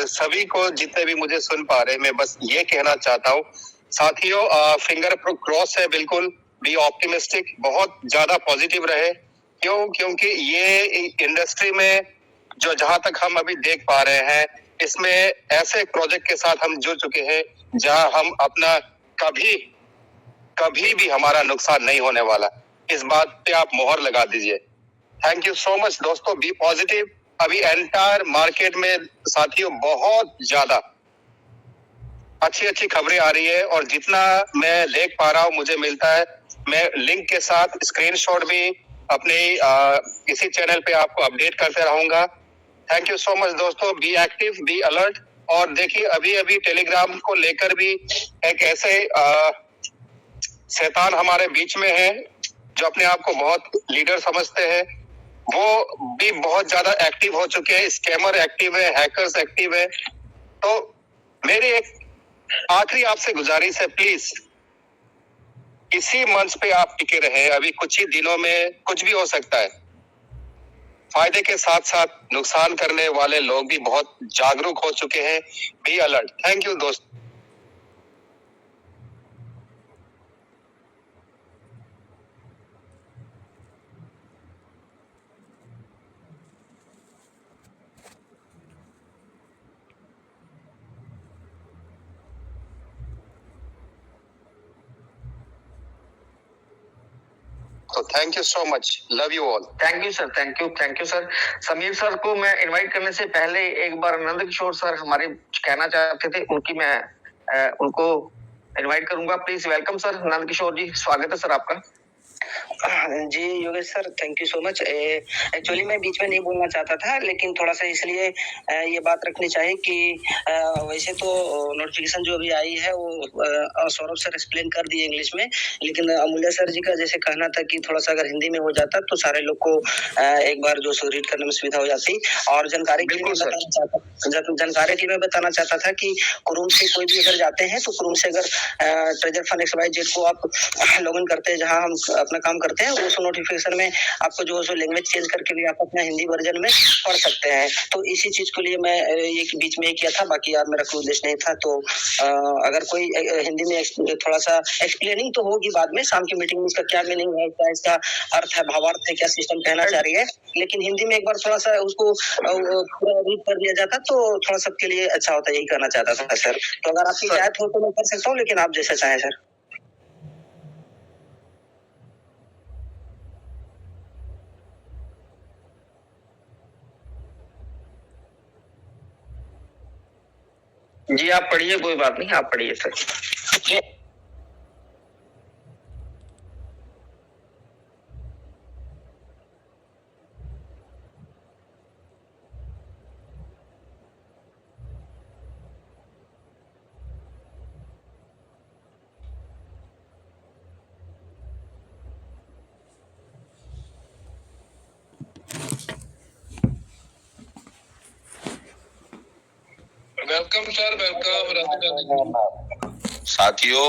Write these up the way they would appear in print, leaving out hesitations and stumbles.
सभी को जितने भी मुझे सुन पा रहे, मैं बस ये कहना चाहता हूँ साथियों, फिंगर क्रॉस है, बिल्कुल बी ऑप्टिमिस्टिक, बहुत ज्यादा पॉजिटिव रहे। क्यों? क्योंकि ये इंडस्ट्री में जो जहां तक हम अभी देख पा रहे हैं, इसमें ऐसे प्रोजेक्ट के साथ हम जुड़ चुके हैं जहां हम अपना कभी कभी भी हमारा नुकसान नहीं होने वाला। इस बात पे आप मोहर लगा दीजिए। थैंक यू सो मच दोस्तों, बी पॉजिटिव। अभी एंटायर मार्केट में साथियों बहुत ज्यादा अच्छी अच्छी खबरें आ रही है, और जितना मैं देख पा रहा हूँ मुझे मिलता है, मैं लिंक के साथ स्क्रीनशॉट भी अपने इसी चैनल पे आपको अपडेट करते रहूंगा। थैंक यू सो मच दोस्तों, बी एक्टिव, बी अलर्ट। और देखिए अभी अभी टेलीग्राम को लेकर भी एक ऐसे शैतान हमारे बीच में है जो अपने आप को बहुत लीडर समझते हैं, वो भी बहुत ज्यादा एक्टिव हो चुके हैं। स्कैमर एक्टिव है, हैकर्स एक्टिव है। तो मेरी एक आखिरी आपसे गुजारिश है, प्लीज इसी मंच पे आप टिके रहे। अभी कुछ ही दिनों में कुछ भी हो सकता है। फायदे के साथ साथ नुकसान करने वाले लोग भी बहुत जागरूक हो चुके हैं। Be alert. थैंक यू दोस्त। तो thank you so much, love you all. Thank you sir, thank you sir. Sameer sir को मैं इनवाइट करने से पहले एक बार नंद किशोर सर हमारे कहना चाहते थे, उनको इनवाइट करूंगा। Please welcome sir Nand Kishore ji, स्वागत है सर आपका। जी Yogesh sir, thank you so much. Actually मैं बीच में नहीं बोलना चाहता था, लेकिन थोड़ा सा इसलिए ये बात रखनी चाहिए कि वैसे तो नोटिफिकेशन जो भी आई है वो सौरभ सर एक्सप्लेन कर दिए इंग्लिश में, लेकिन अमूल्य सर जी का जैसे कहना था कि थोड़ा सा अगर हिंदी में हो जाता तो सारे लोग को एक बार जो सो रीड करने में सुविधा हो जाती। और जानकारी के लिए मैं बताना चाहता था कि क्रोम से कोई भी अगर जाते हैं तो क्रोम से अगर ट्रेजर फंड XYZ को आप लॉगिन करते हैं, जहां हम अपना काम करते हैं, उस नोटिफिकेशन में आपको जो लैंग्वेज चेंज करके भी आप अपना हिंदी वर्जन में पढ़ सकते हैं। तो इसी चीज के लिए मैं ये बीच में किया था, बाकी यार मेरा कोई उद्देश्य नहीं था। तो अगर कोई हिंदी में थोड़ा सा एक्सप्लेनिंग तो होगी बाद में, शाम की मीटिंग में इसका क्या मीनिंग है, क्या इसका अर्थ है, भावार्थ है, क्या सिस्टम कहना चाह रही है, लेकिन हिंदी में एक बार थोड़ा सा उसको पूरा रीड कर दिया जाता तो थोड़ा सबके लिए अच्छा होता, यही कहना चाहता था सर। तो अगर आपकी इजाजत हो तो मैं कर सकता हूँ, लेकिन आप जैसा चाहें सर। जी आप पढ़िए, कोई बात नहीं, आप पढ़िए सर। Welcome sir, welcome. साथियों,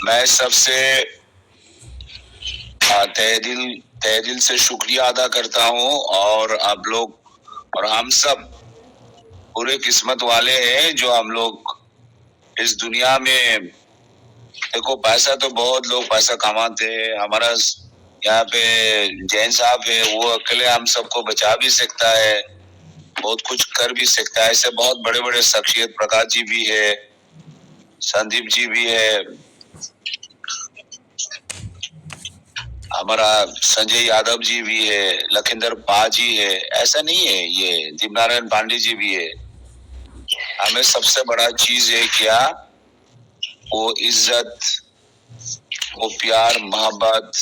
मैं सबसे तहे दिल से शुक्रिया अदा करता हूँ, और आप लोग और हम सब पूरे किस्मत वाले हैं जो हम लोग इस दुनिया में, देखो पैसा तो बहुत लोग पैसा कमाते हैं। हमारा यहाँ पे जैन साहब है, वो अकेले हम सबको बचा भी सकता है, बहुत कुछ कर भी सकता है। ऐसे बहुत बड़े बड़े शख्सियत, प्रकाश जी भी है, संदीप जी भी है, हमारा संजय यादव जी भी है, लखिंदर पा जी है। ऐसा नहीं है, ये दीपनारायण पांडे जी भी है। हमें सबसे बड़ा चीज है क्या, वो इज्जत, वो प्यार, मोहब्बत,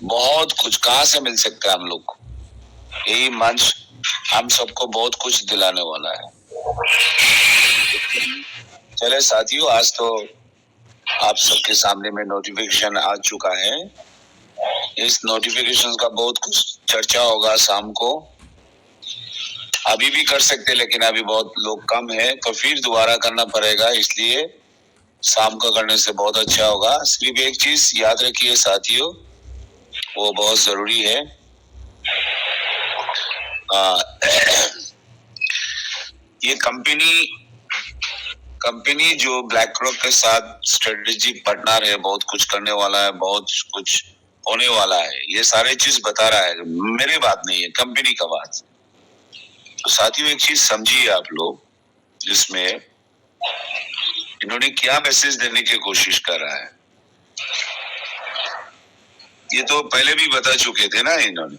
बहुत कुछ कहाँ से मिल सकता है हम लोग को। यही मंच हम सबको बहुत कुछ दिलाने वाला है। चले साथियों, आज तो आप सबके सामने में नोटिफिकेशन आ चुका है। इस नोटिफिकेशन का बहुत कुछ चर्चा होगा शाम को। अभी भी कर सकते, लेकिन अभी बहुत लोग कम है, तो फिर दोबारा करना पड़ेगा, इसलिए शाम को करने से बहुत अच्छा होगा। सिर्फ एक चीज याद रखिए साथियों, वो बहुत जरूरी है। ये कंपनी जो ब्लैक रॉक के साथ स्ट्रेटेजिक पार्टनर है, बहुत कुछ करने वाला है, बहुत कुछ होने वाला है, ये सारे चीज बता रहा है, मेरे बात नहीं है, कंपनी का बात। तो साथियों एक चीज समझिए आप लोग, जिसमें इन्होंने क्या मैसेज देने की कोशिश कर रहा है, ये तो पहले भी बता चुके थे ना इन्होंने।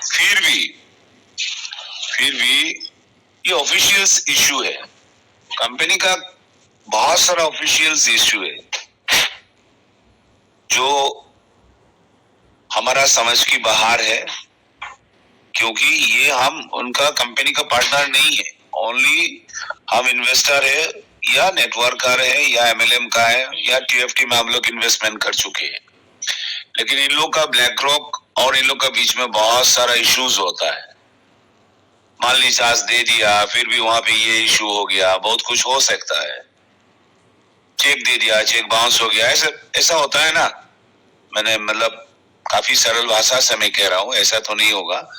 फिर भी ये ऑफिशियल्स इशू है, कंपनी का बहुत सारा ऑफिशियल्स इशू है जो हमारा समझ की बाहर है, क्योंकि ये हम उनका कंपनी का पार्टनर नहीं है, ओनली हम इन्वेस्टर है या नेटवर्कर है या एमएलएम का है या टीएफटी में हम लोग इन्वेस्टमेंट कर चुके हैं। लेकिन इन लोग का ब्लैक रॉक और इन लोग का बीच में बहुत सारा इश्यूज होता है। मान ली चार्ज दे दिया, फिर भी वहां पे ये इशू हो गया, बहुत कुछ हो सकता है। चेक दे दिया, चेक बाउंस हो गया, ऐसा होता है ना। मैंने मतलब काफी सरल भाषा से मैं कह रहा हूं, ऐसा तो नहीं होगा।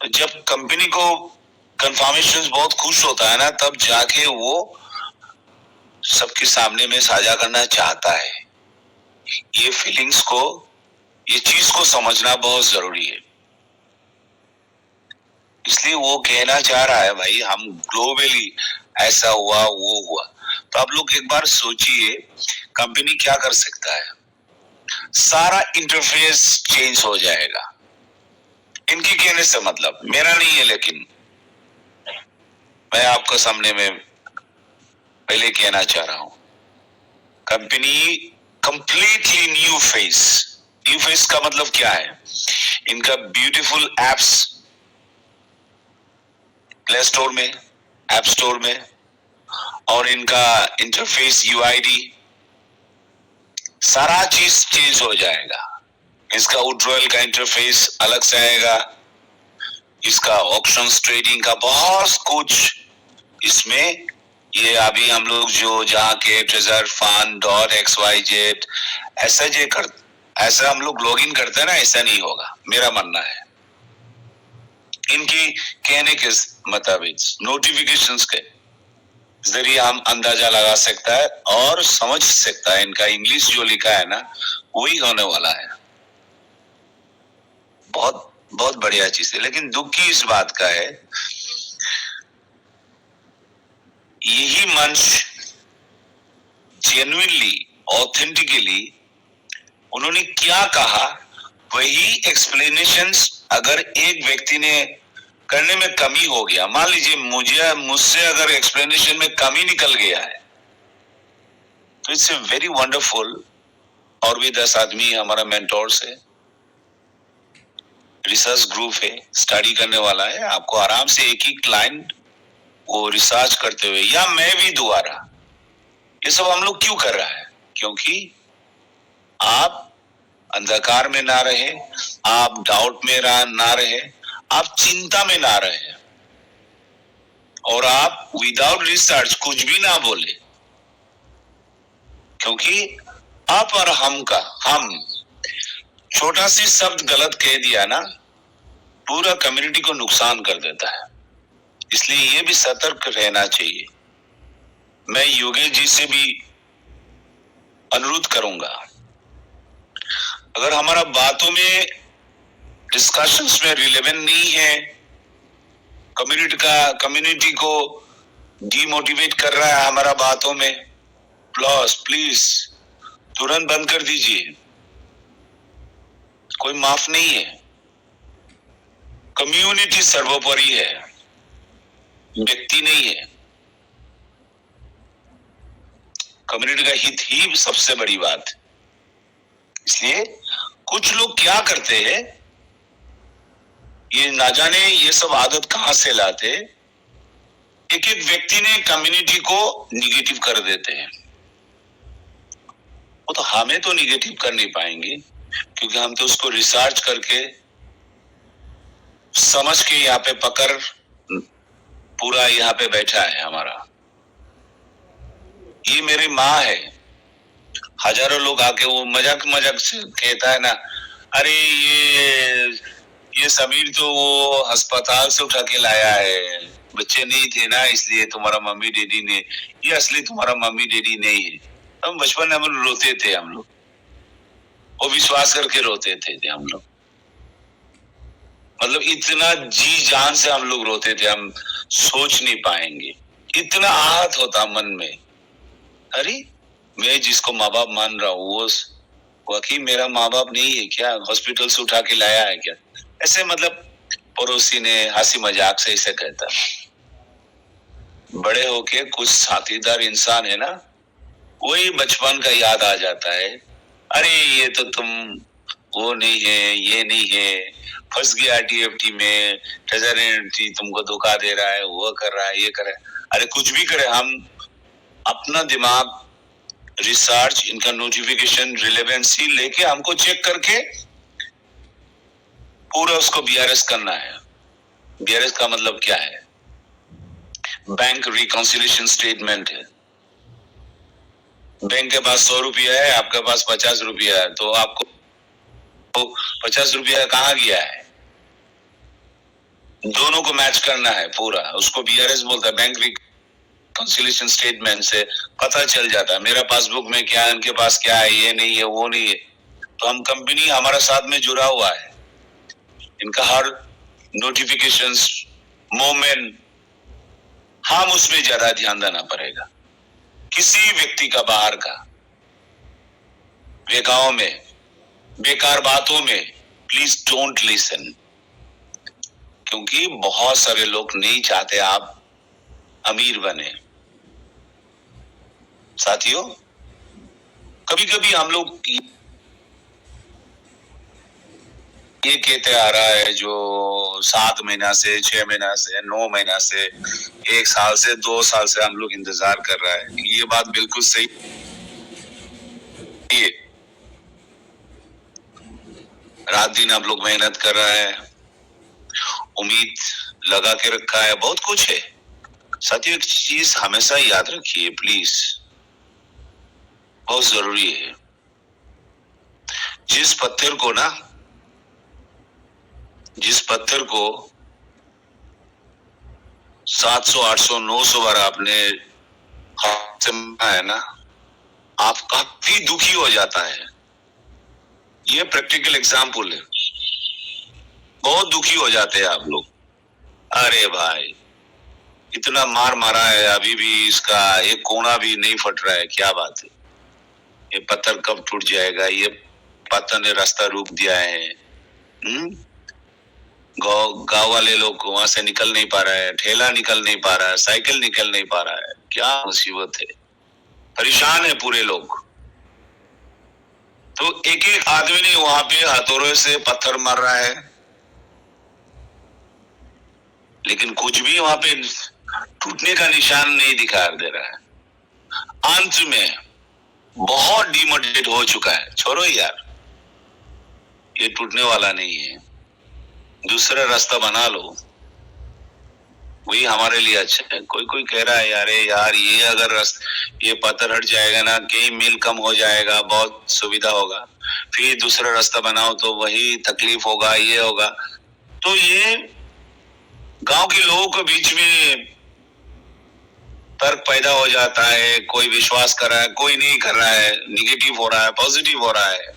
जब कंपनी को कंफर्मेशन बहुत खुश होता है ना, तब जाके वो सबके सामने में साझा करना चाहता है। ये फीलिंग्स को, ये चीज को समझना बहुत जरूरी है। इसलिए वो कहना चाह रहा है भाई हम ग्लोबली ऐसा हुआ वो हुआ। तो आप लोग एक बार सोचिए कंपनी क्या कर सकता है। सारा इंटरफेस चेंज हो जाएगा। इनके कहने से मतलब मेरा नहीं है, लेकिन मैं आपको सामने में पहले कहना चाह रहा हूं, कंपनी कंप्लीटली न्यू फेस का मतलब क्या है? इनका ब्यूटीफुल एप्स प्ले स्टोर में, ऐप स्टोर में, और इनका इंटरफेस यूआईडी, सारा चीज चेंज हो जाएगा। इसका उड्रॉयल का इंटरफेस अलग से आएगा, इसका ऑप्शंस ट्रेडिंग का बहुत कुछ इसमें, ये अभी हम लोग जो जहाँ के ट्रेजर फंड .xyz ऐसा हम लोग लॉगिन करते हैं ना, ऐसा नहीं होगा, मेरा मानना है। इनकी कहने के मुताबिक नोटिफिकेशंस के जरिए हम अंदाजा लगा सकता है और समझ सकता है इनका इंग्लिश जो लिखा है ना वही होने वाला है। बहुत बहुत बढ़िया चीज है। लेकिन दुख की इस बात का है, यही मंच जेन्युइनली ऑथेंटिकली उन्होंने क्या कहा वही एक्सप्लेनेशंस अगर एक व्यक्ति ने करने में कमी हो गया, मान लीजिए मुझसे अगर एक्सप्लेनेशन में कमी निकल गया है, तो इट्स ए वेरी वंडरफुल। और भी 10 आदमी हमारा मेंटोर्स है, रिसर्च ग्रुप है, स्टडी करने वाला है, आपको आराम से एक ही क्लाइंट वो रिसर्च करते हुए, या मैं भी दोबारा, ये सब हम लोग क्यों कर रहा है? क्योंकि आप अंधकार में ना रहे, आप डाउट में ना रहे, आप चिंता में ना रहे, और आप विदाउट रिसर्च कुछ भी ना बोले। क्योंकि आप और हम छोटा सी शब्द गलत कह दिया ना, पूरा कम्युनिटी को नुकसान कर देता है। इसलिए ये भी सतर्क रहना चाहिए। मैं योगेश जी से भी अनुरोध करूंगा, अगर हमारा बातों में डिस्कशंस में रिलेवेंट नहीं है, कम्युनिटी को डिमोटिवेट कर रहा है हमारा बातों में, प्लीज तुरंत बंद कर दीजिए। कोई माफ नहीं है, कम्युनिटी सर्वोपरि है, व्यक्ति नहीं है। कम्युनिटी का हित ही सबसे बड़ी बात। इसलिए कुछ लोग क्या करते हैं, ये ना जाने ये सब आदत कहां से लाते, एक एक व्यक्ति ने कम्युनिटी को निगेटिव कर देते हैं। वो तो हमें तो निगेटिव कर नहीं पाएंगे, क्योंकि हम तो उसको रिसर्च करके समझ के यहाँ पे पकड़ पूरा यहाँ पे बैठा है हमारा। ये मेरी माँ है, हजारों लोग आके वो मजाक से कहता है ना, अरे ये ये समीर तो वो अस्पताल से उठा के लाया है, बच्चे नहीं थे ना इसलिए तुम्हारा मम्मी डैडी ने, ये असली तुम्हारा मम्मी डैडी नहीं है। हम बचपन में हम लोग रोते थे, हम लोग वो विश्वास करके रोते थे हम लोग, मतलब इतना जी जान से हम लोग रोते थे, हम सोच नहीं पाएंगे, इतना आहत होता मन में। अरे मैं जिसको माँ बाप मान रहा हूँ वो वाकई मेरा माँ बाप नहीं है क्या, हॉस्पिटल से उठा के लाया है क्या, ऐसे मतलब पड़ोसी ने हंसी मजाक से ऐसे कहता। बड़े होके कुछ साथीदार इंसान है ना, वही बचपन का याद आ जाता है। अरे ये तो तुम वो नहीं है, ये नहीं है, फंस गया TFT में, ट्रेजर एजेंसी तुमको धोखा दे रहा है, वो कर रहा है, ये कर रहा है। अरे कुछ भी करे, हम अपना दिमाग रिसर्च, इनका नोटिफिकेशन, रिलेवेंसी लेके हमको चेक करके पूरा उसको BRS करना है। BRS का मतलब क्या है? बैंक रिकॉन्सिलिएशन स्टेटमेंट है। बैंक के पास 100 रुपया है, आपके पास 50 रुपया है, तो आपको 50 रुपया कहाँ गया है, दोनों को मैच करना है पूरा, उसको BRS बोलता है। बैंक रिकॉन्सिलिएशन स्टेटमेंट से पता चल जाता है मेरा पासबुक में क्या है, इनके पास क्या है, ये नहीं है, वो नहीं है। तो हम कंपनी हमारा साथ में जुड़ा हुआ है, इनका हर नोटिफिकेशंस, मोमेंट, हम उसमें ज्यादा ध्यान देना पड़ेगा। किसी व्यक्ति का बाहर का बेगाओं में, बेकार बातों में प्लीज डोंट लिसन, क्योंकि बहुत सारे लोग नहीं चाहते आप अमीर बने। साथियों, कभी कभी हम लोग ये कहते आ रहा है जो 7 महीना से, 6 महीना से, 9 महीना से, 1 साल से, 2 साल से हम लोग इंतजार कर रहा है, ये बात बिल्कुल सही है। रात दिन आप लोग मेहनत कर रहा है, उम्मीद लगा के रखा है, बहुत कुछ है। साथियों, एक चीज हमेशा याद रखिए प्लीज, बहुत जरूरी है। जिस पत्थर को 700, 800, 900 बार आपने हाथ से मारा है ना, आप काफी दुखी हो जाता है। ये प्रैक्टिकल एग्जाम्पल है, बहुत दुखी हो जाते हैं आप लोग। अरे भाई, इतना मार मारा है, अभी भी इसका एक कोना भी नहीं फट रहा है, क्या बात है, ये पत्थर कब टूट जाएगा, ये पत्थर ने रास्ता रोक दिया है। गांव वाले लोग वहां से निकल नहीं पा रहा है, ठेला निकल नहीं पा रहा है, साइकिल निकल नहीं पा रहा है, क्या मुसीबत है, परेशान है पूरे लोग। तो एक एक आदमी ने वहां पे हथौड़े से पत्थर मार रहा है, लेकिन कुछ भी वहां पे टूटने का निशान नहीं दिखाई दे रहा है। अंत में बहुत डिमोटिवेट हो चुका है, छोड़ो यार, ये टूटने वाला नहीं है, दूसरा रास्ता बना लो, वही हमारे लिए अच्छा है। कोई कोई कह रहा है यार ये अगर ये पत्थर हट जाएगा ना, कई मील कम हो जाएगा, बहुत सुविधा होगा, फिर दूसरा रास्ता बनाओ तो वही तकलीफ होगा, ये होगा। तो ये गांव के लोगों के बीच में तर्क पैदा हो जाता है, कोई विश्वास कर रहा है, कोई नहीं कर रहा है, निगेटिव हो रहा है, पॉजिटिव हो रहा है।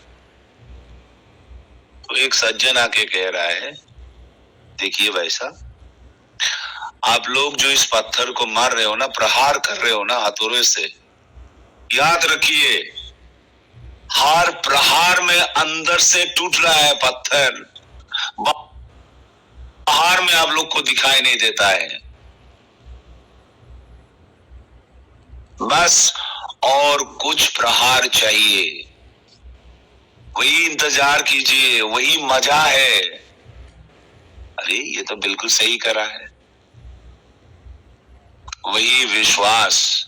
तो एक सज्जन आके कह रहा है, देखिए भाई साहब, आप लोग जो इस पत्थर को मार रहे हो ना, प्रहार कर रहे हो ना हथौड़े से, याद रखिए हर प्रहार में अंदर से टूट रहा है पत्थर, बाहर में आप लोग को दिखाई नहीं देता है। बस और कुछ प्रहार चाहिए, वही इंतजार कीजिए, वही मजा है। अरे ये तो बिल्कुल सही करा है, वही विश्वास,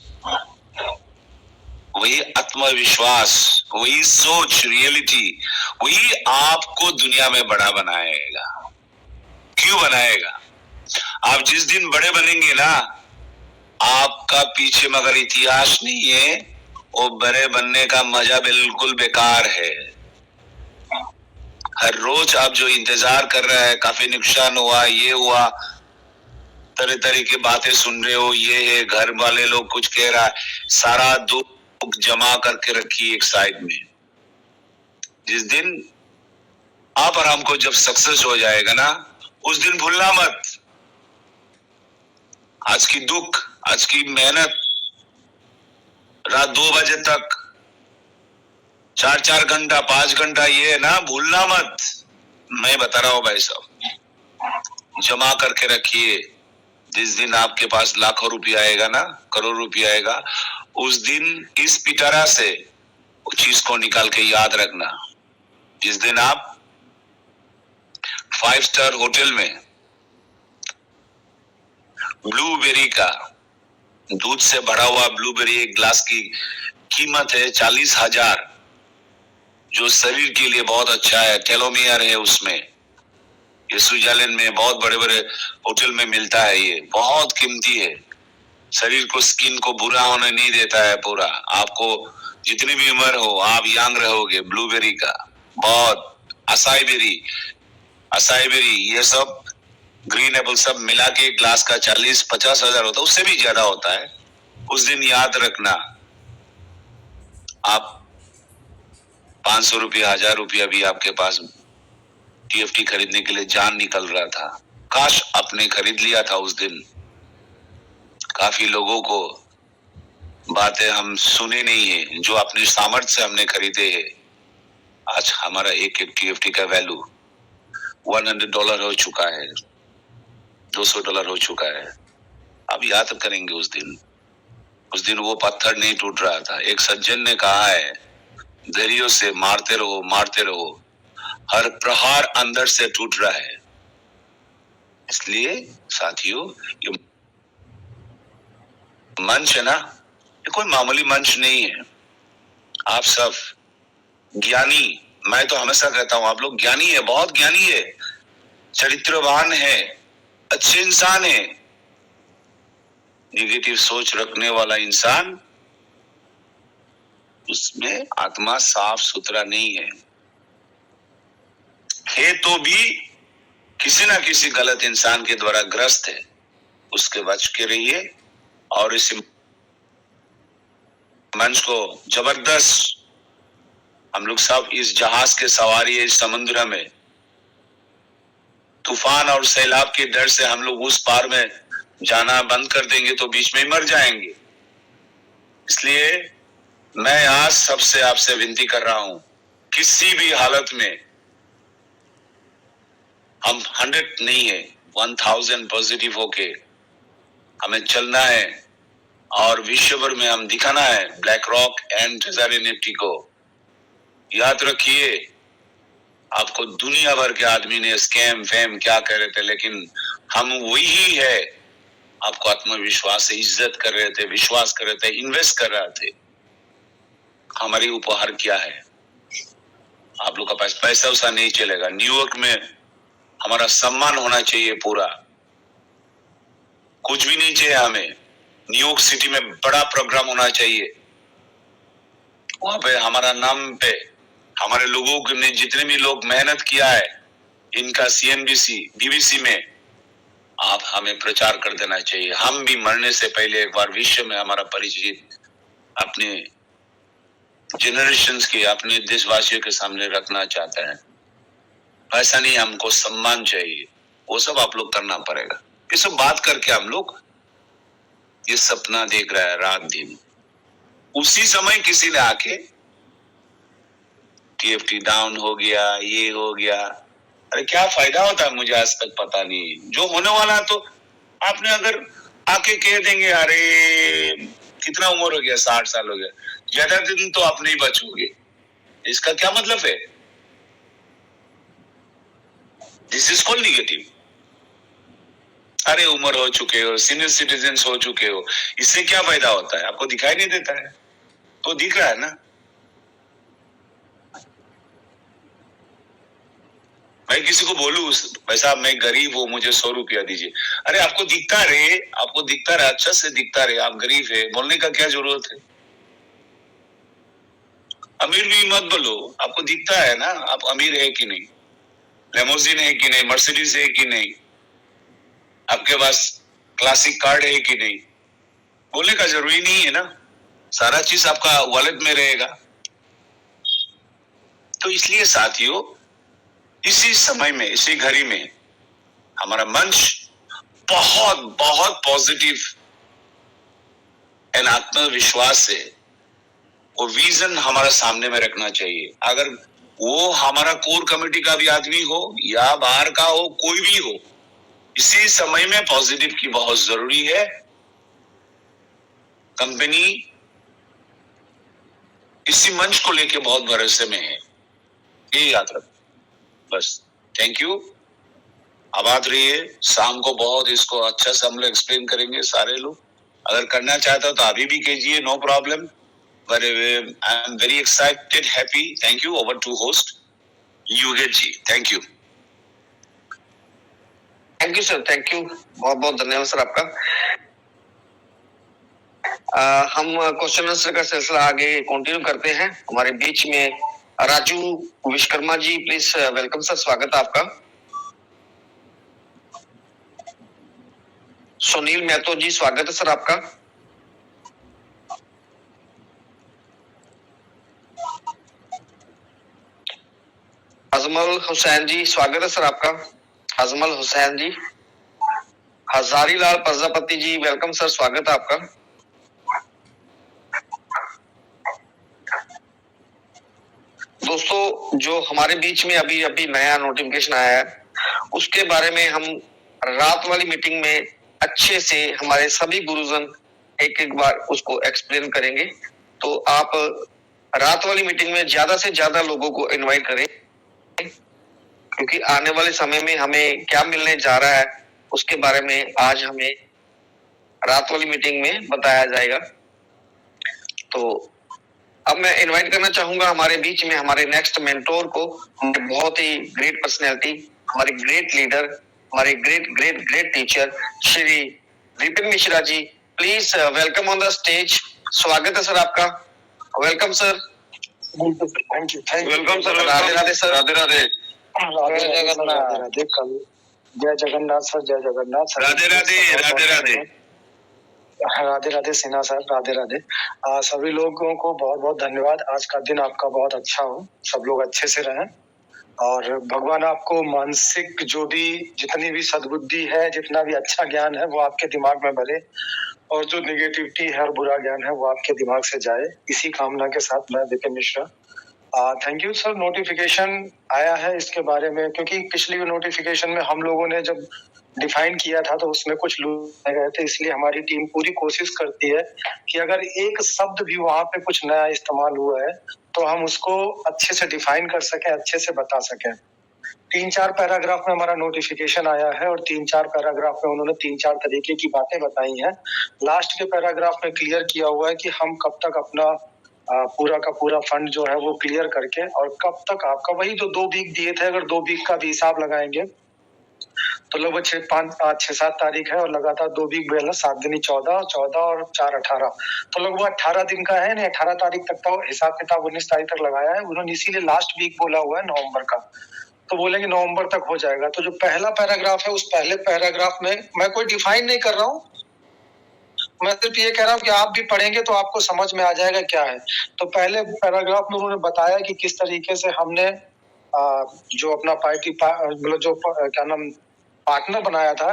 वही आत्मविश्वास, वही सोच, रियलिटी, वही आपको दुनिया में बड़ा बनाएगा। क्यों बनाएगा? आप जिस दिन बड़े बनेंगे ना, आपका पीछे मगर इतिहास नहीं है, वो बड़े बनने का मजा बिल्कुल बेकार है। हर रोज आप जो इंतजार कर रहे हैं, काफी नुकसान हुआ, ये हुआ, तरह तरह की बातें सुन रहे हो, ये है, घर वाले लोग कुछ कह रहा है, सारा दुख जमा करके रखिए एक साइड में। जिस दिन आप और हमको जब सक्सेस हो जाएगा ना, उस दिन भूलना मत। आज की दुख, आज की मेहनत, रात 2 बजे तक 4-4 घंटा 5 घंटा, ये है ना, भूलना मत। मैं बता रहा हूं भाई साहब, जमा करके रखिए। जिस दिन आपके पास लाखों रुपया आएगा ना, करोड़ रुपया आएगा, उस दिन इस पिटारा से उस चीज को निकाल के याद रखना। जिस दिन आप 5 स्टार होटल में ब्लूबेरी का, दूध से भरा हुआ ब्लूबेरी एक ग्लास की कीमत है 40,000, जो शरीर के लिए बहुत अच्छा है, टेलोमियर है उसमें। ये स्विट्जरलैंड में बहुत बड़े बड़े होटल में मिलता है, ये बहुत कीमती है। शरीर को, स्किन को बुरा होने नहीं देता है पूरा। आपको जितनी भी उम्र हो, आप यंग रहोगे। ब्लूबेरी का बहुत, असाई बेरी, ये सब ग्रीन एप्पल सब मिला के एक ग्लास का 40-50 हजार होता है, उससे भी ज्यादा होता है। उस दिन याद रखना, आप 500 रुपया, 1000 रुपया भी आपके पास टीएफटी खरीदने के लिए जान निकल रहा था, काश आपने खरीद लिया था उस दिन। काफी लोगों को बातें हम सुने नहीं है, जो अपने सामर्थ्य से हमने खरीदे हैं। आज हमारा एक एक टीएफटी का वैल्यू $100 हो चुका है, $200 हो चुका है। अब याद करेंगे उस दिन वो पत्थर नहीं टूट रहा था। एक सज्जन ने कहा है, धैर्य से मारते रहो, मारते रहो, हर प्रहार अंदर से टूट रहा है। इसलिए साथियों, ये मंच है ना, ये कोई मामूली मंच नहीं है। आप सब ज्ञानी, मैं तो हमेशा कहता हूं, आप लोग ज्ञानी है, बहुत ज्ञानी है, चरित्रवान है, अच्छे इंसान है। निगेटिव सोच रखने वाला इंसान, उसमें आत्मा साफ सुथरा नहीं है तो भी किसी ना किसी गलत इंसान के द्वारा ग्रस्त है। उसके बच के रहिए और इस मंच को जबरदस्त, हम लोग सब इस जहाज के सवारी है, इस समुद्र में तूफान और सैलाब के डर से हम लोग उस पार में जाना बंद कर देंगे तो बीच में मर जाएंगे। इसलिए मैं आज सबसे आपसे विनती कर रहा हूं, किसी भी हालत में हम 100 नहीं है, 1000 पॉजिटिव होके हमें चलना है और विश्व भर में हम दिखाना है black rock and treasure NFT को। याद रखिए, आपको दुनिया भर के आदमी ने स्कैम फैम क्या कह रहे थे, लेकिन हम वही है। आपको आत्मविश्वास से इज्जत कर रहे थे, विश्वास कर रहे थे, इन्वेस्ट कर रहे थे। हमारी उपहार क्या है? आप लोग का पास पैसा वैसा नहीं चलेगा। न्यूयॉर्क में हमारा सम्मान होना चाहिए पूरा, कुछ भी नहीं चाहिए हमें। न्यूयॉर्क सिटी में बड़ा प्रोग्राम होना चाहिए, वहां पे हमारा नाम पे हमारे लोगों ने, जितने भी लोग मेहनत किया है, इनका सीएनबीसी बीबीसी में आप हमें प्रचार कर देना चाहिए। हम भी मरने से पहले एक बार विश्व में हमारा परिचय अपने जनरेशंस के, अपने देशवासियों के सामने रखना चाहते हैं। ऐसा नहीं, हमको सम्मान चाहिए, वो सब आप लोग करना पड़ेगा। ये सब बात करके हम लोग ये सपना देख रहा है रात दिन। उसी समय किसी ने आके टीएफटी डाउन हो गया, ये हो गया, अरे क्या फायदा होता है? मुझे आज तक पता नहीं। जो होने वाला तो आपने अगर आके कह देंगे, अरे कितना उम्र हो गया, 60 साल हो गया, ज्यादा दिन तो आप नहीं बचोगे, इसका क्या मतलब है? This is called negative. अरे उम्र हो चुके हो, सीनियर सिटीजन हो चुके हो, इससे क्या फायदा होता है? आपको दिखाई नहीं देता है? तो दिख रहा है ना। मैं किसी को बोलूं, भाई साहब मैं गरीब हूं, मुझे 100 रुपया दीजिए, अरे आपको दिखता रहे, आपको दिखता रहे, अच्छा से दिखता रहे, आप गरीब है, बोलने का क्या जरूरत है? अमीर भी मत बोलो, आपको दिखता है ना आप अमीर है कि नहीं। लेमोजिन है कि नहीं, मर्सिडीज है कि नहीं, आपके पास क्लासिक कार्ड है कि नहीं, बोलने का जरूरी नहीं है ना, सारा चीज आपका वॉलेट में रहेगा। तो इसलिए साथियों, इसी समय में, इसी घड़ी में हमारा मंच बहुत बहुत पॉजिटिव एंड आत्मविश्वास से वो विजन हमारा सामने में रखना चाहिए। अगर वो हमारा कोर कमेटी का भी आदमी हो या बाहर का हो, कोई भी हो, इसी समय में पॉजिटिव की बहुत जरूरी है। कंपनी इसी मंच को लेके बहुत भरोसे में है, ये याद रख। बस, थैंक यू। आबाद रहिए। शाम को बहुत इसको अच्छा से हम लोग एक्सप्लेन करेंगे सारे लोग। अगर करना चाहता हो तो अभी भी कीजिए, no problem. But I am very excited, happy. Thank you. Over to host Yogesh ji. Thank you. Thank you sir, thank you, बहुत बहुत धन्यवाद सर आपका। हम क्वेश्चन आंसर का सिलसिला आगे कंटिन्यू करते हैं। हमारे बीच में Raju Vishwakarma ji, please welcome sir, स्वागत है आपका। सुनील महतो जी, स्वागत है सर आपका। अजमल हुसैन जी, स्वागत है सर आपका। अजमल हुसैन जी। हजारी लाल प्रजापति जी, वेलकम सर, स्वागत है आपका। दोस्तों, जो हमारे बीच में अभी अभी नया नोटिफिकेशन आया है, उसके बारे में हम रात वाली मीटिंग में अच्छे से हमारे सभी गुरुजन एक एक बार उसको एक्सप्लेन करेंगे। तो आप रात वाली मीटिंग में ज्यादा से ज्यादा लोगों को इनवाइट करें, क्योंकि आने वाले समय में हमें क्या मिलने जा रहा है उसके बारे में आज हमें रात वाली मीटिंग में बताया जाएगा। तो अब मैं इनवाइट करना चाहूंगा हमारे बीच में हमारे नेक्स्ट मेंटोर को, बहुत ही ग्रेट पर्सनैलिटी, हमारे ग्रेट लीडर, हमारे great great great teacher Shri Vipin Mishra ji. Please welcome on the stage. स्वागत है सर आपका। Welcome sir. Thank you welcome sir. Radhe Radhe sir. Radhe Radhe. Radhe Radhe कल। जय जगन्नाथ सर, जय जगन्नाथ। राधे राधे, राधे राधे, राधे राधे सिन्हा सर, राधे राधे। सभी लोगों को बहुत बहुत धन्यवाद। आज का दिन आपका बहुत अच्छा हो, सब लोग अच्छे से रहें और भगवान आपको मानसिक जो भी जितनी भी सद्बुद्धि है, जितना भी अच्छा ज्ञान है वो आपके दिमाग में भरे और जो निगेटिविटी है और बुरा ज्ञान है वो आपके दिमाग से जाए। इसी कामना के साथ मैं Vipin Mishra. Thank you sir. Notification आया है इसके बारे में, क्योंकि पिछली नोटिफिकेशन में हम लोगों ने जब डिफाइन किया था तो उसमें कुछ लोग गए थे, इसलिए हमारी टीम पूरी कोशिश करती है कि अगर एक शब्द भी वहां पे कुछ नया इस्तेमाल हुआ है तो हम उसको अच्छे से डिफाइन कर सकें, अच्छे से बता सकें। 3-4 पैराग्राफ में हमारा नोटिफिकेशन आया है और 3-4 पैराग्राफ में उन्होंने 3-4 तरीके की बातें बताई हैं। लास्ट के पैराग्राफ में क्लियर किया हुआ है कि हम कब तक अपना पूरा का पूरा फंड जो है वो क्लियर करके और कब तक आपका वही जो 2 वीक दिए थे, अगर 2 वीक का भी हिसाब लगाएंगे तो लगभग 6-7 तारीख है और लगातार 2 वीक बेल है, 7 दिन 14 और 4 18, तो लगभग 18 दिन का है। नहीं, 18 तारीख तक का हिसाब किताब 19 तारीख तक लगाया है उन्होंने, इसीलिए लास्ट वीक बोला हुआ है नवंबर का, तो बोलेंगे नवंबर तक हो जाएगा। तो जो पहला पैराग्राफ है उस पहले पैराग्राफ में मैं कोई डिफाइन नहीं कर रहा हूँ, मैं सिर्फ ये कह रहा हूँ कि आप भी पढ़ेंगे तो आपको समझ में आ जाएगा क्या है। तो पहले पैराग्राफ में उन्होंने बताया कि किस तरीके से हमने जो अपना पार्टी मतलब जो क्या नाम पार्टनर बनाया था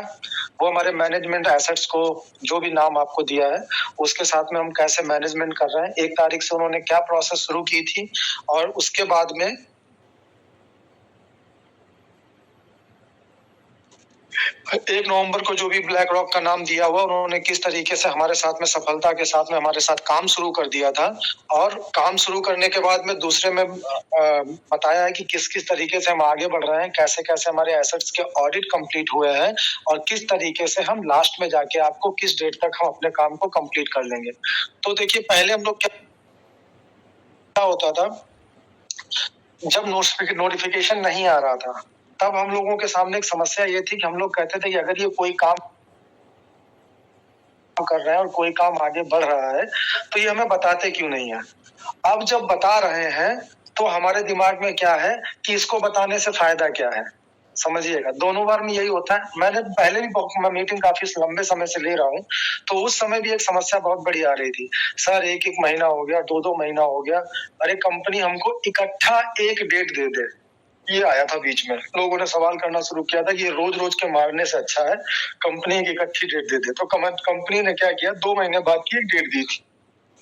वो हमारे मैनेजमेंट एसेट्स को जो भी नाम आपको दिया है उसके साथ में हम कैसे मैनेजमेंट कर रहे हैं। 1 तारीख से उन्होंने क्या प्रोसेस शुरू की थी और उसके बाद में 1 नवंबर को जो भी ब्लैक रॉक का नाम दिया हुआ उन्होंने किस तरीके से हमारे साथ में सफलता के साथ में हमारे साथ काम शुरू कर दिया था, और काम शुरू करने के बाद में दूसरे में बताया है कि किस किस तरीके से हम आगे बढ़ रहे हैं, कैसे कैसे हमारे एसेट्स के ऑडिट कंप्लीट हुए हैं और किस तरीके से हम लास्ट में जाके आपको किस डेट तक हम अपने काम को कंप्लीट कर लेंगे। तो देखिए, पहले हम लोग क्या होता था, जब नोटिफिकेशन नहीं आ रहा था तब हम लोगों के सामने एक समस्या ये थी कि हम लोग कहते थे कि अगर ये कोई काम कर रहे हैं और कोई काम आगे बढ़ रहा है तो ये हमें बताते क्यों नहीं है। अब जब बता रहे हैं तो हमारे दिमाग में क्या है कि इसको बताने से फायदा क्या है। समझिएगा, दोनों बार में यही होता है। मैंने पहले भी मैं मीटिंग काफी लंबे समय से ले रहा हूँ, तो उस समय भी एक समस्या बहुत बड़ी आ रही थी। सर 1-1 महीना हो गया, 2-2 महीना हो गया, अरे कंपनी हमको इकट्ठा एक डेट दे दे, ये आया था बीच में। लोगों ने सवाल करना शुरू किया था कि ये रोज-रोज के मारने से अच्छा है कंपनी एक इकट्ठी डेट दे दे। तो कंपनी ने क्या किया, 2 महीने बाद की एक डेट दी थी,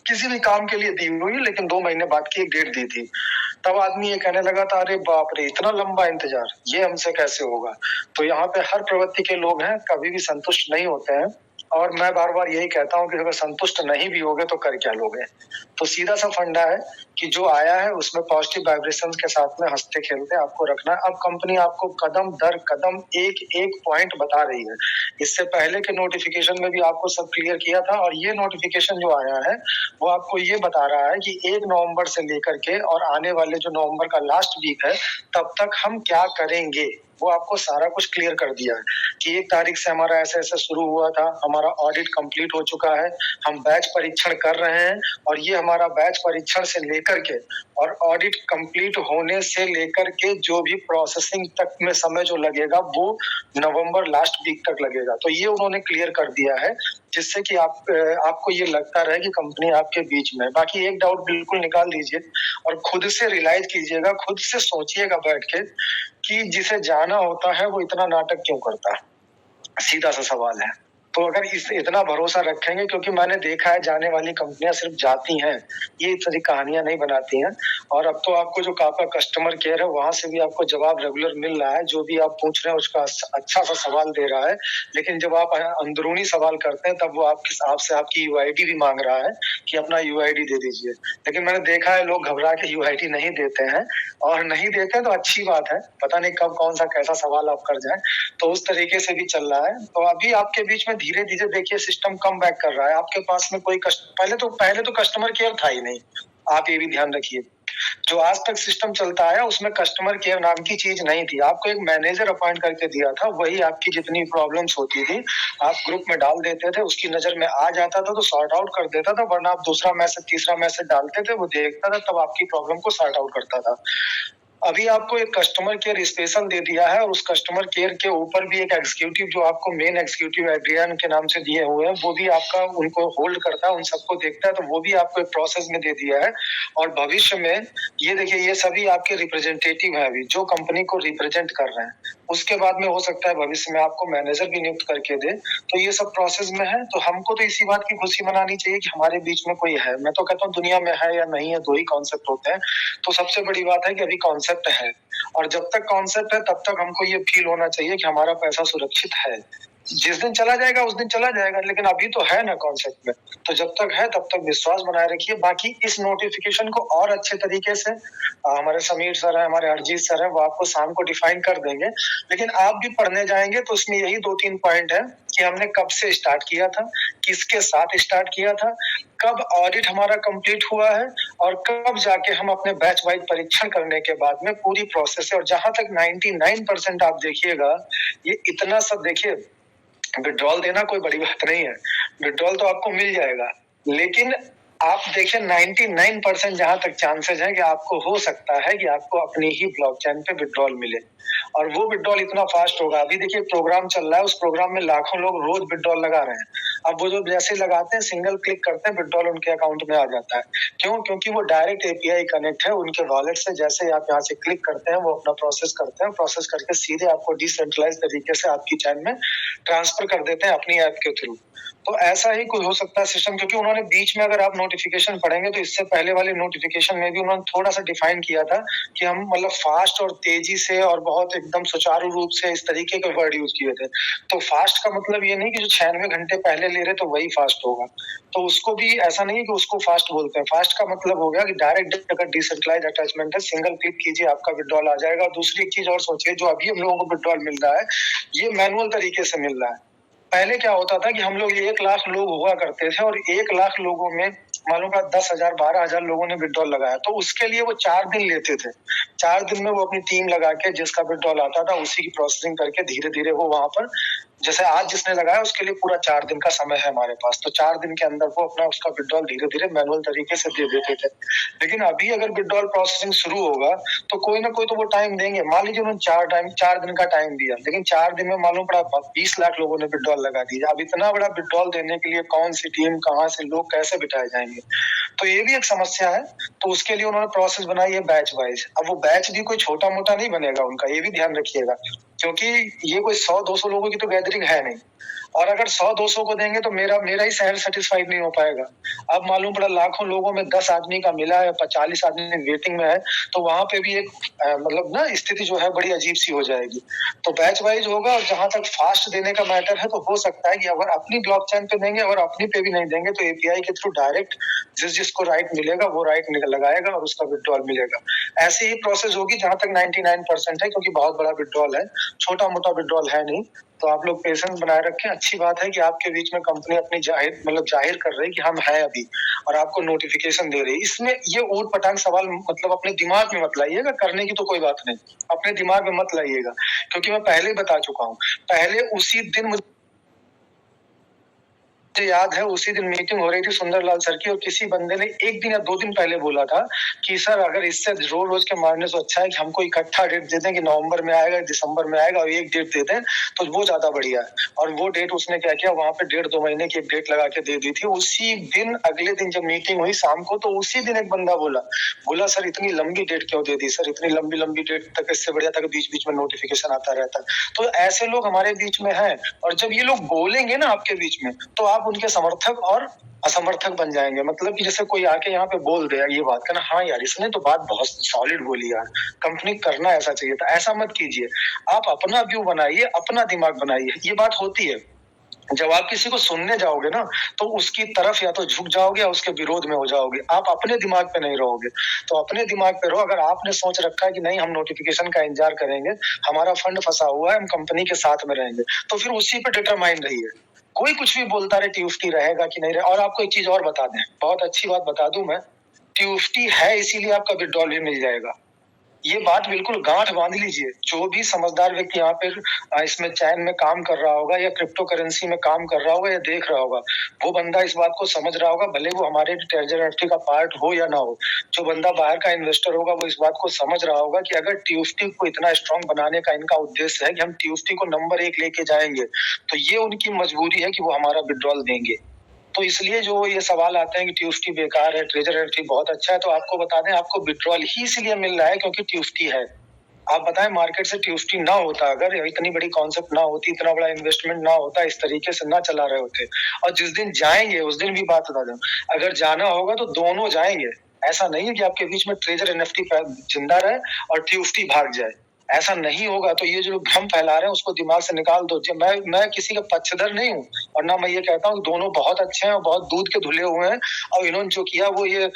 किसी भी काम के लिए दी हुई, लेकिन 2 महीने बाद की एक डेट दी थी। तब आदमी ये कहने लगा था, अरे बाप रे, इतना लंबा इंतजार, ये हमसे कैसे होगा। तो यहाँ पे हर प्रवृत्ति के लोग हैं, कभी भी संतुष्ट नहीं होते हैं, और मैं बार बार यही कहता हूँ कि अगर संतुष्ट नहीं भी होगे तो कर क्या लोगे। तो सीधा सा फंडा है कि जो आया है उसमें पॉजिटिव वाइब्रेशंस के साथ में हंसते खेलते आपको रखना है। अब कंपनी आपको कदम दर कदम एक एक पॉइंट बता रही है। इससे पहले के नोटिफिकेशन में भी आपको सब क्लियर किया था, और ये नोटिफिकेशन जो आया है वो आपको ये बता रहा है कि 1 नवंबर से लेकर के और आने वाले जो नवंबर का लास्ट वीक है तब तक हम क्या करेंगे, वो आपको सारा कुछ क्लियर कर दिया है कि 1 तारीख से हमारा ऐसे-ऐसे शुरू हुआ था, हमारा ऑडिट कंप्लीट हो चुका है, हम बैच परीक्षण कर रहे हैं, और ये हमारा बैच परीक्षण से लेकर के और ऑडिट कंप्लीट होने से लेकर के जो भी प्रोसेसिंग तक में समय जो लगेगा वो नवंबर लास्ट वीक तक लगेगा। तो ये उन्होंने क्लियर कर दिया है, जिससे कि आपको ये लगता रहे कि कंपनी आपके बीच में है। बाकी एक डाउट बिल्कुल निकाल दीजिए और खुद से रियलाइज कीजिएगा, खुद से सोचिएगा बैठ के कि जिसे जाना होता है वो इतना नाटक क्यों करता है, सीधा सा सवाल है। तो अगर इतना भरोसा रखेंगे, क्योंकि मैंने देखा है जाने वाली कंपनियां सिर्फ जाती हैं, ये सारी कहानियां नहीं बनाती हैं। और अब तो आपको जो आपका कस्टमर केयर है वहां से भी आपको जवाब रेगुलर मिल रहा है, जो भी आप पूछ रहे हैं उसका अच्छा सा सवाल दे रहा है। लेकिन जब आप अंदरूनी सवाल करते हैं तब वो आपसे आपकी यूआईडी भी मांग रहा है कि अपना यूआईडी दे दीजिए। लेकिन मैंने देखा है लोग घबरा के यूआईडी नहीं देते हैं, और नहीं देते तो अच्छी बात है, पता नहीं कब कौन सा कैसा सवाल आप कर जाए। तो उस तरीके से भी चल रहा है। तो अभी आपके बीच में धीरे धीरे देखिए सिस्टम कम बैक कर रहा है। आपके पास में कोई पहले तो कस्टमर केयर था ही नहीं, आप ये भी ध्यान रखिए। जो आज तक सिस्टम चलता है उसमें कस्टमर केयर नाम की चीज नहीं थी। आपको एक मैनेजर अपॉइंट करके दिया था, वही आपकी जितनी प्रॉब्लम्स होती थी आप ग्रुप में डाल देते थे, उसकी नजर में आ जाता था तो सॉर्ट आउट कर देता था, वरना आप दूसरा मैसेज तीसरा मैसेज डालते थे, वो देखता था, तब आपकी प्रॉब्लम को सॉर्ट आउट करता था। अभी आपको एक कस्टमर केयर स्पेशल दे दिया है, और उस कस्टमर केयर के ऊपर भी एक एग्जीक्यूटिव जो आपको मेन एग्जीक्यूटिव एड्रियन के नाम से दिए हुए हैं, वो भी आपका उनको होल्ड करता है, उन सबको देखता है, तो वो भी आपको एक प्रोसेस में दे दिया है। और भविष्य में ये देखिए, ये सभी आपके रिप्रेजेंटेटिव हैं अभी जो कंपनी को रिप्रेजेंट कर रहे हैं। उसके बाद में हो सकता है भविष्य में आपको मैनेजर भी नियुक्त करके दे। तो ये सब प्रोसेस में है। तो हमको तो इसी बात की खुशी मनानी चाहिए कि हमारे बीच में कोई है। मैं तो कहता हूँ दुनिया में है या नहीं है, 2 ही कॉन्सेप्ट होते हैं। तो सबसे बड़ी बात है कि अभी कॉन्सेप्ट है, और जब तक कॉन्सेप्ट है तब तक हमको ये फील होना चाहिए कि हमारा पैसा सुरक्षित है। जिस दिन चला जाएगा उस दिन चला जाएगा, लेकिन अभी तो है ना कॉन्सेप्ट में। तो जब तक है तब तक विश्वास बनाए रखिए। बाकी इस नोटिफिकेशन को और अच्छे तरीके से हमारे समीर सर है, हमारे अरजीत सर है, वो आपको शाम को डिफाइन कर देंगे। लेकिन आप भी पढ़ने जाएंगे तो उसमें यही 2-3 पॉइंट है कि हमने कब से स्टार्ट किया था, किसके साथ स्टार्ट किया था, कब ऑडिट हमारा कंप्लीट हुआ है, और कब जाके हम अपने बैच वाइज परीक्षण करने के बाद में पूरी प्रोसेस है। और जहां तक 99% आप देखिएगा, ये इतना सब देखिए, विड्रॉल देना कोई बड़ी बात नहीं है, विड्रॉल तो आपको मिल जाएगा। लेकिन आप देखिए 99% जहां तक चांसेस है कि आपको हो सकता है कि आपको अपनी ही ब्लॉकचेन पे विड्रॉल मिले, और वो विड्रॉल इतना फास्ट होगा। अभी देखिए प्रोग्राम चल रहा है, उस प्रोग्राम में लाखों लोग रोज विड्रॉल लगा रहे हैं। अब वो जो जैसे लगाते हैं, सिंगल क्लिक करते हैं, विड्रॉल उनके अकाउंट में आ जाता है। क्यों? क्योंकि वो डायरेक्ट एपीआई कनेक्ट है उनके वॉलेट से। जैसे आप यहाँ से क्लिक करते हैं, वो अपना प्रोसेस करते हैं, प्रोसेस करके सीधे आपको डिसेंट्रलाइज तरीके से आपकी चैन में ट्रांसफर कर देते हैं अपनी ऐप के थ्रू। तो ऐसा ही कुछ हो सकता है सिस्टम, क्योंकि उन्होंने बीच में, अगर आप नोटिफिकेशन पढ़ेंगे तो इससे पहले वाले नोटिफिकेशन में भी उन्होंने थोड़ा सा डिफाइन किया था कि हम मतलब फास्ट और तेजी से और बहुत एकदम सुचारू रूप से, इस तरीके के वर्ड यूज किए थे। तो फास्ट का मतलब ये नहीं कि जो 96 घंटे पहले ले रहे तो वही फास्ट होगा, तो उसको भी ऐसा नहीं है कि उसको फास्ट बोलते हैं। फास्ट का मतलब हो गया कि डायरेक्ट अगर डिसेंट्रलाइज अटैचमेंट है, सिंगल क्लिक कीजिए, आपका विड्रॉल आ जाएगा। दूसरी एक चीज और सोचिए, जो अभी हम लोगों को विड्रॉल मिल रहा है ये मैनुअल तरीके से मिल रहा है। पहले क्या होता था कि हम लोग 1 लाख लोग हुआ करते थे, और 1 लाख लोगों में मालूम का 10,000 12,000 लोगों ने विड्रॉल लगाया, तो उसके लिए वो 4 दिन लेते थे। 4 दिन में वो अपनी टीम लगा के जिसका विड्रॉल आता था उसी की प्रोसेसिंग करके धीरे धीरे वो वहां पर जैसे आज जिसने लगाया उसके लिए पूरा 4 दिन का समय है हमारे पास, तो 4 दिन के अंदर वो अपना उसका विड्रॉल धीरे-धीरे मैनुअल तरीके से दे देते थे। लेकिन अभी अगर विड्रॉल प्रोसेसिंग शुरू होगा तो कोई ना कोई तो वो टाइम देंगे। मान लीजिए उन्होंने 4 दिन का टाइम दिया, लेकिन 4 दिन में मालूम पड़ा 20 लाख लोगों ने विड्रॉल लगा दिया। अब इतना बड़ा विड्रॉल देने के लिए कौन सी टीम, कहाँ से लोग कैसे बिठाए जाएंगे? तो ये भी एक समस्या है। तो उसके लिए उन्होंने प्रोसेस बनाई है बैच वाइज। अब वो बैच भी कोई छोटा मोटा नहीं बनेगा उनका, ये भी ध्यान रखिएगा, क्योंकि ये कोई 100-200 लोगों की तो गैदरिंग है नहीं। और अगर 100-200 को देंगे तो मेरा ही शहर सेटिस्फाइड नहीं हो पाएगा। अब मालूम पड़ा लाखों लोगों में 10 आदमी का मिला है, 40 आदमी वेटिंग में है, तो वहां पे भी एक मतलब ना स्थिति जो है बड़ी अजीब सी हो जाएगी। तो बैच वाइज होगा। और जहां तक फास्ट देने का मैटर है, तो हो सकता है कि अगर अपनी ब्लॉकचेन पे देंगे और अपनी पे भी नहीं देंगे तो एपीआई के थ्रू डायरेक्ट जिसको राइट मिलेगा वो राइट लगाएगा और उसका विड्रॉल मिलेगा। ऐसी ही प्रोसेस होगी जहां तक 99% है, क्योंकि बहुत बड़ा विड्रॉल है, छोटा मोटा विड्रॉल है नहीं। तो आप लोग पेशेंस बनाए रखें। अच्छी बात है कि आपके बीच में कंपनी अपनी जाहिर कर रही है कि हम हैं अभी, और आपको नोटिफिकेशन दे रही है। इसमें ये ऊट पटांग सवाल मतलब अपने दिमाग में मत लाइएगा, करने की तो कोई बात नहीं, अपने दिमाग में मत लाइएगा, क्योंकि मैं पहले ही बता चुका हूँ। पहले उसी दिन मुझे याद है, उसी दिन मीटिंग हो रही थी सुंदरलाल सर की, और किसी बंदे ने 1 दिन या 2 दिन पहले बोला था कि सर अगर इससे रोज के मारने से अच्छा है कि हमको इकट्ठा डेट दे दें कि नवंबर में आएगा, दिसंबर में आएगा, और एक डेट दे दें तो वो ज्यादा बढ़िया है। और वो डेट उसने क्या किया, वहां पे 1.5-2 महीने की एक डेट लगा के दे दी थी। उसी दिन अगले दिन जब मीटिंग हुई शाम को, तो उसी दिन एक बंदा बोला सर इतनी लंबी डेट क्यों दे दी सर, इतनी लंबी डेट तक इससे बढ़िया था कि बीच बीच में नोटिफिकेशन आता रहता। तो ऐसे लोग हमारे बीच में हैं, और जब ये लोग बोलेंगे ना आपके बीच में, तो आप उनके समर्थक और असमर्थक बन जाएंगे। मतलब कि जैसे कोई आके यहाँ पे बोल दे ये बात का ना, हाँ यार इसने तो बात बहुत सॉलिड बोली यार, कंपनी करना ऐसा चाहिए था, ऐसा मत कीजिए। आप अपना व्यू बनाइए, अपना दिमाग बनाइए। ये बात होती है, जब आप किसी को सुनने जाओगे ना, तो उसकी तरफ या तो झुक जाओगे या उसके विरोध में हो जाओगे, आप अपने दिमाग पे नहीं रहोगे। तो अपने दिमाग पे रहो। अगर आपने सोच रखा है कि नहीं हम नोटिफिकेशन का इंतजार करेंगे, हमारा फंड फंसा हुआ है, हम कंपनी के साथ में रहेंगे, तो फिर उसी पे डिटरमाइन रहिए। कोई कुछ भी बोलता रहे ट्यूफ्टी रहेगा कि नहीं रहेगा। और आपको एक चीज और बता दें, बहुत अच्छी बात बता दूं मैं, ट्यूफ्टी है इसीलिए आपका विड्रॉल भी मिल जाएगा। ये बात बिल्कुल गांठ बांध लीजिए। जो भी समझदार व्यक्ति यहाँ पे इसमें चैन में काम कर रहा होगा या क्रिप्टो करेंसी में काम कर रहा होगा या देख रहा होगा, वो बंदा इस बात को समझ रहा होगा, भले वो हमारे ट्रेजर एनएफटी का पार्ट हो या ना हो। जो बंदा बाहर का इन्वेस्टर होगा वो इस बात को समझ रहा होगा कि अगर ट्यूफ्टी को इतना स्ट्रॉन्ग बनाने का इनका उद्देश्य है कि हम ट्यूफ्टी को नंबर 1 लेके जाएंगे, तो ये उनकी मजबूरी है कि वो हमारा विड्रॉल देंगे। तो इसलिए जो ये सवाल आते हैं कि ट्यूफ्टी बेकार है, ट्रेजर एनएफटी बहुत अच्छा है, तो आपको बता दें आपको विड्रॉल ही इसलिए मिल रहा है क्योंकि ट्यूफ्टी है। आप बताएं मार्केट से ट्यूफ्टी ना होता, अगर इतनी बड़ी कॉन्सेप्ट ना होती, इतना बड़ा इन्वेस्टमेंट ना होता, इस तरीके से ना चला रहे होते, और जिस दिन जाएंगे उस दिन भी बात बता दूं, अगर जाना होगा तो दोनों जाएंगे। ऐसा नहीं है कि आपके बीच में ट्रेजर एनएफटी जिंदा रहे और ट्यूफ्टी भाग जाए, ऐसा नहीं होगा। तो ये जो भ्रम फैला रहे हैं उसको दिमाग से निकाल दो। मैं किसी का पक्षधर नहीं हूँ, और ना मैं ये कहता हूँ दोनों बहुत अच्छे हैं और बहुत दूध के धुले हुए हैं, और इन्होंने जो किया वो ये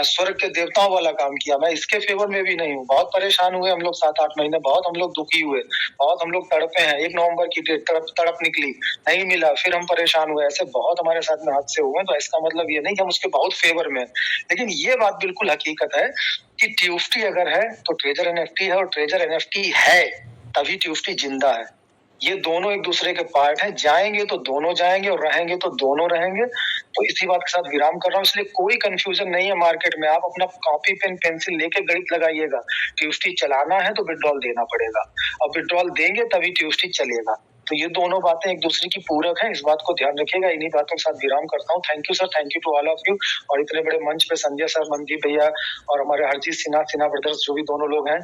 स्वर्ग के देवताओं वाला काम किया। मैं इसके फेवर में भी नहीं हूँ। बहुत परेशान हुए हम लोग 7-8 महीने, बहुत हम लोग दुखी हुए, बहुत हम लोग तड़पे हैं। 1 नवंबर की डेट तड़प निकली, नहीं मिला, फिर हम परेशान हुए। ऐसे बहुत हमारे साथ में हादसे हुए। तो इसका मतलब ये नहीं कि हम उसके बहुत फेवर में, लेकिन ये बात बिल्कुल हकीकत है कि ट्यूफ्टी अगर है तो ट्रेजर एनएफटी है, और ट्रेजर एनएफटी है तभी ट्यूफ्टी जिंदा है। ये दोनों एक दूसरे के पार्ट हैं। जाएंगे तो दोनों जाएंगे और रहेंगे तो दोनों रहेंगे। तो इसी बात के साथ विराम कर रहा हूँ। इसलिए कोई कंफ्यूजन नहीं है मार्केट में। आप अपना कॉपी पेन पेंसिल लेके गणित लगाइएगा। ट्यूफ्टी चलाना है तो विड्रॉल देना पड़ेगा, और विड्रॉल देंगे तभी ट्यूफ्टी चलेगा। तो ये दोनों बातें एक दूसरे की पूरक हैं, इस बात को ध्यान रखिएगा। इन्हीं बातों के साथ विराम करता हूँ। Thank you sir, thank you to all of you. और इतने बड़े मंच पे संजय सर, मनदीप भैया और हमारे हरजीत सिन्हा ब्रदर्स जो भी दोनों लोग हैं,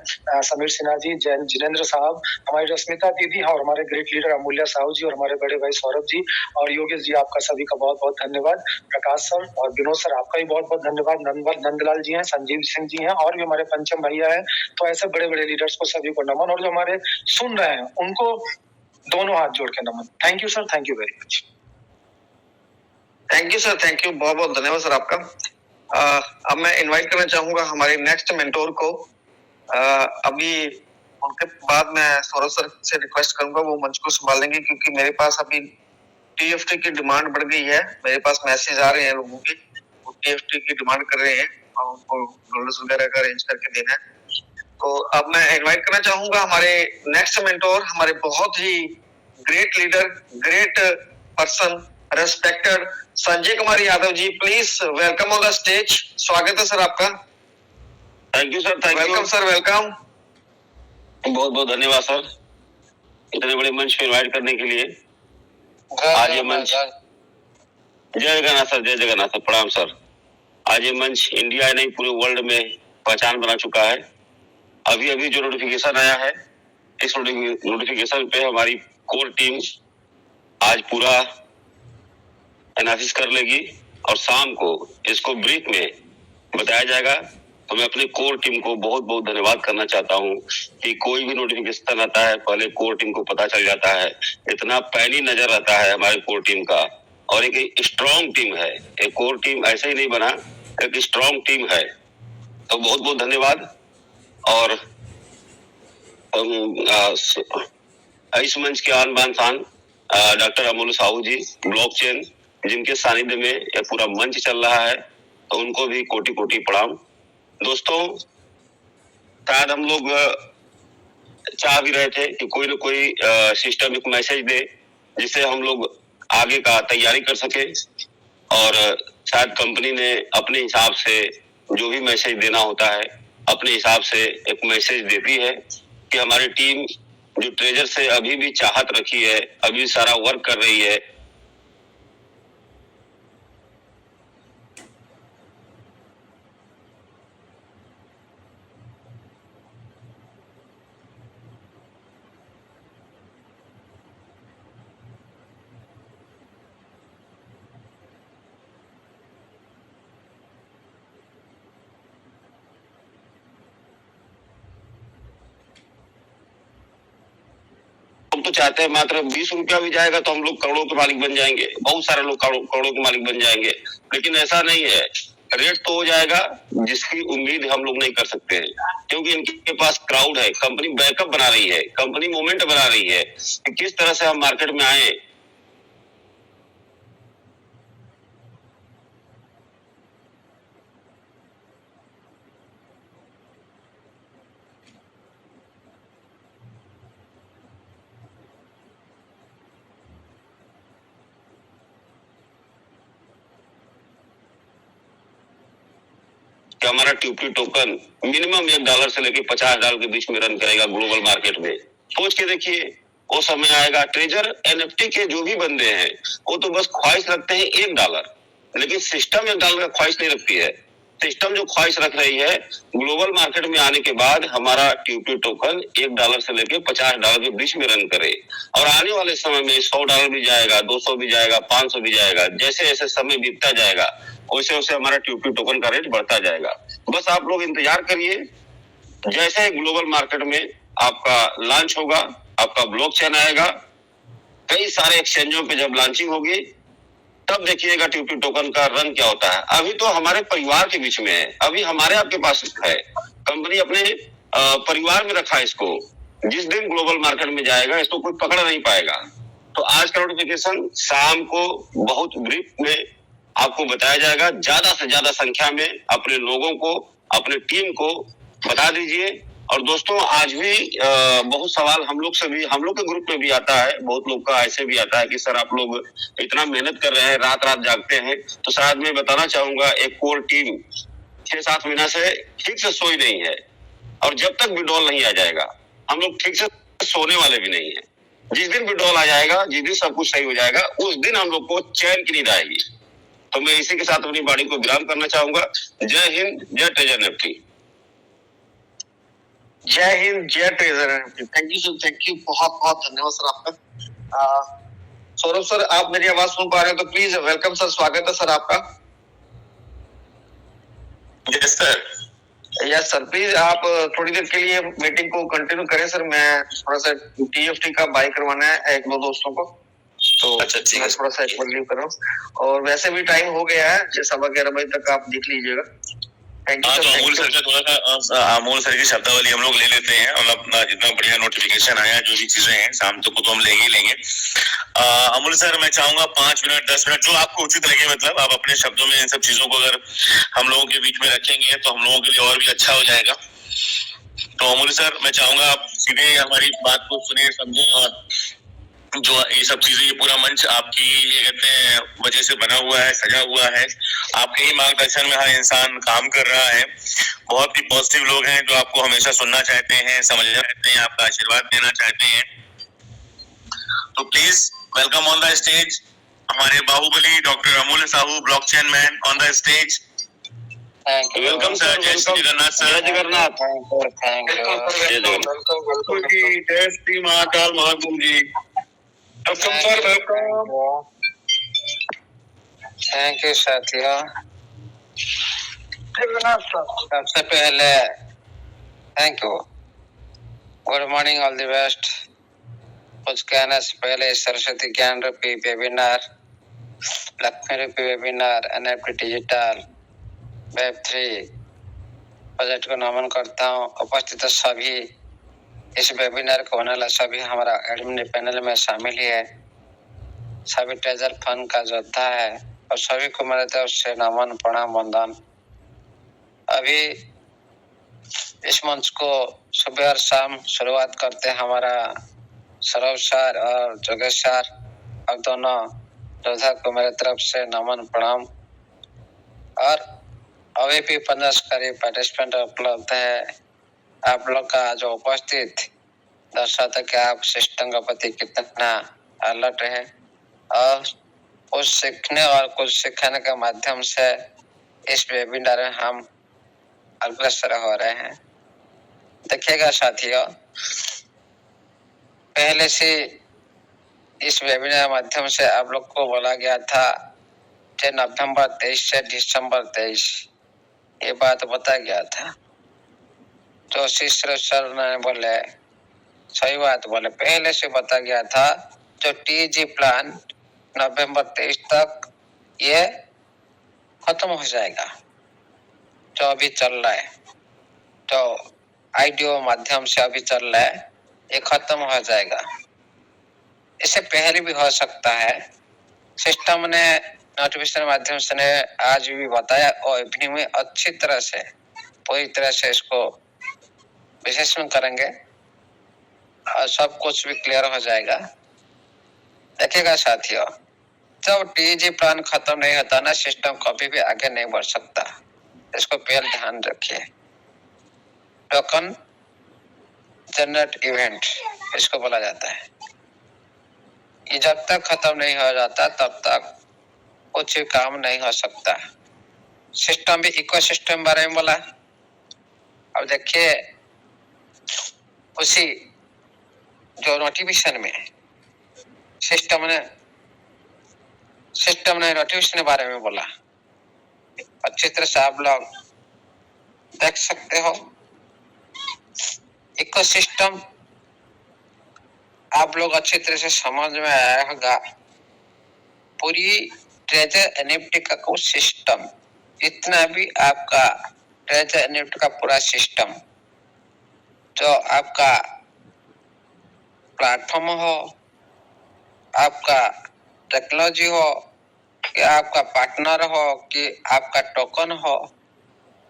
समीर सिन्हा जी, जिनेंद्र साहब, हमारी रश्मिता दीदी और हमारे ग्रेट लीडर अमूल्य साहू जी, और हमारे बड़े भाई सौरभ जी और योगेश जी, आपका सभी का बहुत बहुत धन्यवाद। प्रकाश सर और विनोद सर, आपका भी बहुत बहुत धन्यवाद। नंदलाल जी हैं, संजीव सिंह जी हैं, और भी हमारे पंचम भैया हैं। तो ऐसे बड़े बड़े लीडर्स को सभी को नमन, और जो हमारे सुन रहे हैं उनको दोनों हाथ जोड़ के नमन। Thank you sir, thank you very much. Thank you sir, thank you, बहुत बहुत धन्यवाद सर आपका। अब मैं इनवाइट करना चाहूंगा हमारे नेक्स्ट मेंटोर को। अभी उनके बाद मैं सौरभ सर से रिक्वेस्ट करूंगा वो मंच को संभाल लेंगे, क्योंकि मेरे पास अभी टीएफटी की डिमांड बढ़ गई है। मेरे पास मैसेज आ रहे हैं लोगों के, वो टीएफटी की डिमांड कर रहे हैं और उनको डॉलर्स वगैरह का अरेंज करके देना है। तो अब मैं इनवाइट करना चाहूंगा हमारे नेक्स्ट मेंटोर, हमारे बहुत ही great leader, great person, respected Sanjay Kumar Yadav ji, please welcome on the stage. स्वागत है सर आपका। Thank you sir, thank you. Welcome sir, welcome. बहुत बहुत धन्यवाद सर, इतने बड़े मंच पे इनवाइट करने के लिए। आज ये मंच, जय जगन्नाथ सर, जय जगन्नाथ सर, प्रणाम सर। आज ये मंच इंडिया नहीं पूरे वर्ल्ड में पहचान बना चुका है। अभी अभी जो नोटिफिकेशन आया है, इस नोटिफिकेशन पे हमारी कोर टीम आज पूरा एनालिसिस कर लेगी और शाम को इसको ब्रीफ में बताया जाएगा। तो मैं अपनी कोर टीम को बहुत बहुत धन्यवाद करना चाहता हूँ कि कोई भी नोटिफिकेशन आता है पहले कोर टीम को पता चल जाता है। इतना पैनी नजर आता है हमारी कोर टीम का, और एक स्ट्रॉन्ग टीम है। एक कोर टीम ऐसे ही नहीं बना, एक स्ट्रॉन्ग टीम है। तो बहुत बहुत धन्यवाद। और इस मंच के आन बान शान डॉक्टर अमोल साहू जी, ब्लॉकचेन, जिनके सानिध्य में यह पूरा मंच चल रहा है, तो उनको भी कोटि कोटि प्रणाम। दोस्तों, शायद हम लोग चाह भी रहे थे कि कोई न कोई सिस्टम एक मैसेज दे जिससे हम लोग आगे का तैयारी कर सके, और शायद कंपनी ने अपने हिसाब से जो भी मैसेज देना होता है अपने हिसाब से एक मैसेज देती है कि हमारी टीम जो ट्रेजर से अभी भी चाहत रखी है, अभी सारा वर्क कर रही है। हम तो चाहते हैं मात्र 20 रुपया भी जाएगा तो हम लोग करोड़ों के मालिक बन जाएंगे, बहुत सारे लोग करोड़ों के मालिक बन जाएंगे। लेकिन ऐसा नहीं है, रेट तो हो जाएगा जिसकी उम्मीद हम लोग नहीं कर सकते हैं, क्योंकि इनके पास क्राउड है, कंपनी बैकअप बना रही है, कंपनी मोमेंट बना रही है कि किस तरह से हम मार्केट में आए। कि हमारा ट्यूपी टोकन मिनिमम $1 से लेके $50 के बीच में रन करेगा ग्लोबल मार्केट में। सोच के देखिए, वो समय आएगा। ट्रेजर एनएफटी के जो भी बंदे हैं वो तो बस ख्वाहिश रखते हैं $1, लेकिन सिस्टम $1 का ख्वाहिश नहीं रखती है। सिस्टम जो ख्वाहिश रख रही है, ग्लोबल मार्केट में आने के बाद हमारा ट्यूपी टोकन $1 से लेके $50 के बीच में रन करे, और आने वाले समय में $100 भी जाएगा, 200 भी जाएगा, 500 भी जाएगा। जैसे जैसे समय बीतता जाएगा वैसे वैसे हमारा ट्यूपी टोकन का रेट बढ़ता जाएगा। बस आप लोग इंतजार करिए, जैसे ग्लोबल मार्केट में आपका लॉन्च होगा, आपका ब्लॉकचेन आएगा, कई सारे एक्सचेंजों पे जब लॉन्चिंग होगी तब देखिएगा ट्यूपी टोकन का रन क्या होता है। अभी तो हमारे परिवार के बीच में है, अभी हमारे आपके पास है, कंपनी अपने परिवार में रखा है इसको। जिस दिन ग्लोबल मार्केट में जाएगा इसको कोई पकड़ नहीं पाएगा। तो आज का नोटिफिकेशन शाम को बहुत ब्रीफ में आपको बताया जाएगा। ज्यादा से ज्यादा संख्या में अपने लोगों को, अपने टीम को बता दीजिए। और दोस्तों, आज भी बहुत सवाल हम लोग से भी, हम लोग के ग्रुप में भी आता है, बहुत लोग का ऐसे भी आता है कि सर आप लोग इतना मेहनत कर रहे हैं, रात रात जागते हैं। तो शायद मैं बताना चाहूंगा, एक कोर टीम 6-7 महीना से ठीक से सोई नहीं है, और जब तक विड्रॉल नहीं आ जाएगा हम लोग ठीक से सोने वाले भी नहीं है। जिस दिन विड्रॉल आ जाएगा, जिस दिन सब कुछ सही हो जाएगा, उस दिन हम लोग को चैन की नींद आएगी। तो मैं इसी के साथ अपनी वाणी को विराम करना चाहूंगा। जय हिंद, जय ट्रेजर एनएफटी। जय हिंद, जय treasure NFT. Thank you sir, thank you, बहुत बहुत धन्यवाद सर आपका। सौरभ सर, आप मेरी आवाज सुन पा रहे हैं तो प्लीज वेलकम सर, स्वागत है सर आपका। Yes sir, yes sir, please आप थोड़ी देर के लिए मीटिंग को कंटिन्यू करें सर। मैं थोड़ा सा टीएफटी का बाय करवाना है एक दो दोस्तों को, तो अच्छा ठीक है, थोड़ा सा एक बार लीव करो। और वैसे भी टाइम हो गया है, 11:15 बजे तक आप देख लीजिएगा। थैंक यू हाँ, सर। तो अमोल सर का थोड़ा सा अमोल सर की शब्दावली हम लोग ले लेते हैं, और अपना जितना बढ़िया नोटिफिकेशन आया, जो भी चीजें हैं शाम तक को तो हम लेंगे ही लेंगे। अमोल सर, मैं चाहूंगा 5 मिनट 10 मिनट जो आपको उचित लगे, मतलब आप अपने शब्दों में इन सब चीजों को अगर हम लोगों के बीच में रखेंगे तो हम लोगों के लिए और भी अच्छा हो जाएगा। तो अमोल सर, मैं चाहूंगा आप सीधे हमारी बात को सुने, समझें और जो ये सब चीजें, ये पूरा मंच आपकी ये कहते हैं वजह से बना हुआ है, सजा हुआ है। आपके ही मार्गदर्शन में हर इंसान काम कर रहा है। बहुत ही पॉजिटिव लोग हैं जो आपको हमेशा सुनना चाहते हैं, समझना चाहते हैं, आपका आशीर्वाद देना चाहते हैं। तो please welcome on the stage हमारे बाहुबली डॉक्टर अमूल्य Sahu, blockchain man on the stage. Welcome sir, जय श्री जगन्नाथ सर। जय जगन्नाथ। थैंक यू जय जगन्नाथ। जय Shri Mahakal Mahakumbh ji. Welcome sir, welcome. Thank you साथियों। सबसे पहले thank you, good morning, all the best. कुछ कहने से पहले सरस्वती ज्ञान रूपी वेबिनार, लक्ष्मी रूपी webinar, NFT digital, Web3 project को नमन करता हूँ। उपस्थित सभी इस वेबिनार को होने वाला सभी हमारा एडमिन पैनल में शामिल है, सभी ट्रेजर फंड का योद्धा है और सभी को मेरे तरफ से नमन, प्रणाम, वंदन। अभी इस मंच को सुबह और शाम शुरुआत करते हैं हमारा सौरभ सर और जोगेश सर, और दोनों योद्धा को मेरे तरफ से नमन, प्रणाम। और अभी भी 15 से करीब पार्टिसिपेंट उपलब्ध है। आप लोग का जो उपस्थित दर्शाता कि आप सिस्टम का प्रति कितना अलर्ट है और कुछ सीखने और कुछ सिखाने के माध्यम से इस वेबिनार में हम अग्रसर हो रहे हैं। देखिएगा साथियों, पहले से इस वेबिनार के माध्यम से आप लोग को बोला गया था कि नवंबर 23 से दिसंबर 23 ये बात बताया गया था। तो शिष्य सर ने बोले, सही बात बोले, पहले से बताया गया था जो टीजी प्लान नवंबर 23 तक ये खत्म हो जाएगा, जो अभी चल रहा है, तो आईडीओ माध्यम से अभी चल रहा है, ये खत्म हो जाएगा। इससे पहले भी हो सकता है। सिस्टम ने नोटिफिकेशन माध्यम से ने आज भी बताया और इवनिंग में अच्छी तरह से पूरी तरह से इसको विश्लेषण करेंगे और सब कुछ भी क्लियर हो जाएगा। देखिएगा साथियों, जब टीजी प्लान खत्म नहीं होता ना, सिस्टम कभी भी आगे नहीं बढ़ सकता। इसको पहले ध्यान रखिए। टोकन जनरेट इवेंट इसको बोला जाता है। ये जब तक खत्म नहीं हो जाता तब तक कुछ भी काम नहीं हो सकता। सिस्टम भी इकोसिस्टम बारे में बोला। अब देखिए, उसी जो नोटिफिकेशन में सिस्टम ने नोटिफिकेशन के बारे में बोला, अच्छी तरह से आप लोग देख सकते हो। इकोसिस्टम आप लोग अच्छी तरह से समझ में आया होगा। पूरी ट्रेजर एनएफटी का कोई सिस्टम, जितना भी आपका ट्रेजर एनएफटी का पूरा सिस्टम, जो आपका प्लेटफॉर्म हो, आपका टेक्नोलॉजी हो, कि आपका पार्टनर हो, कि आपका टोकन हो,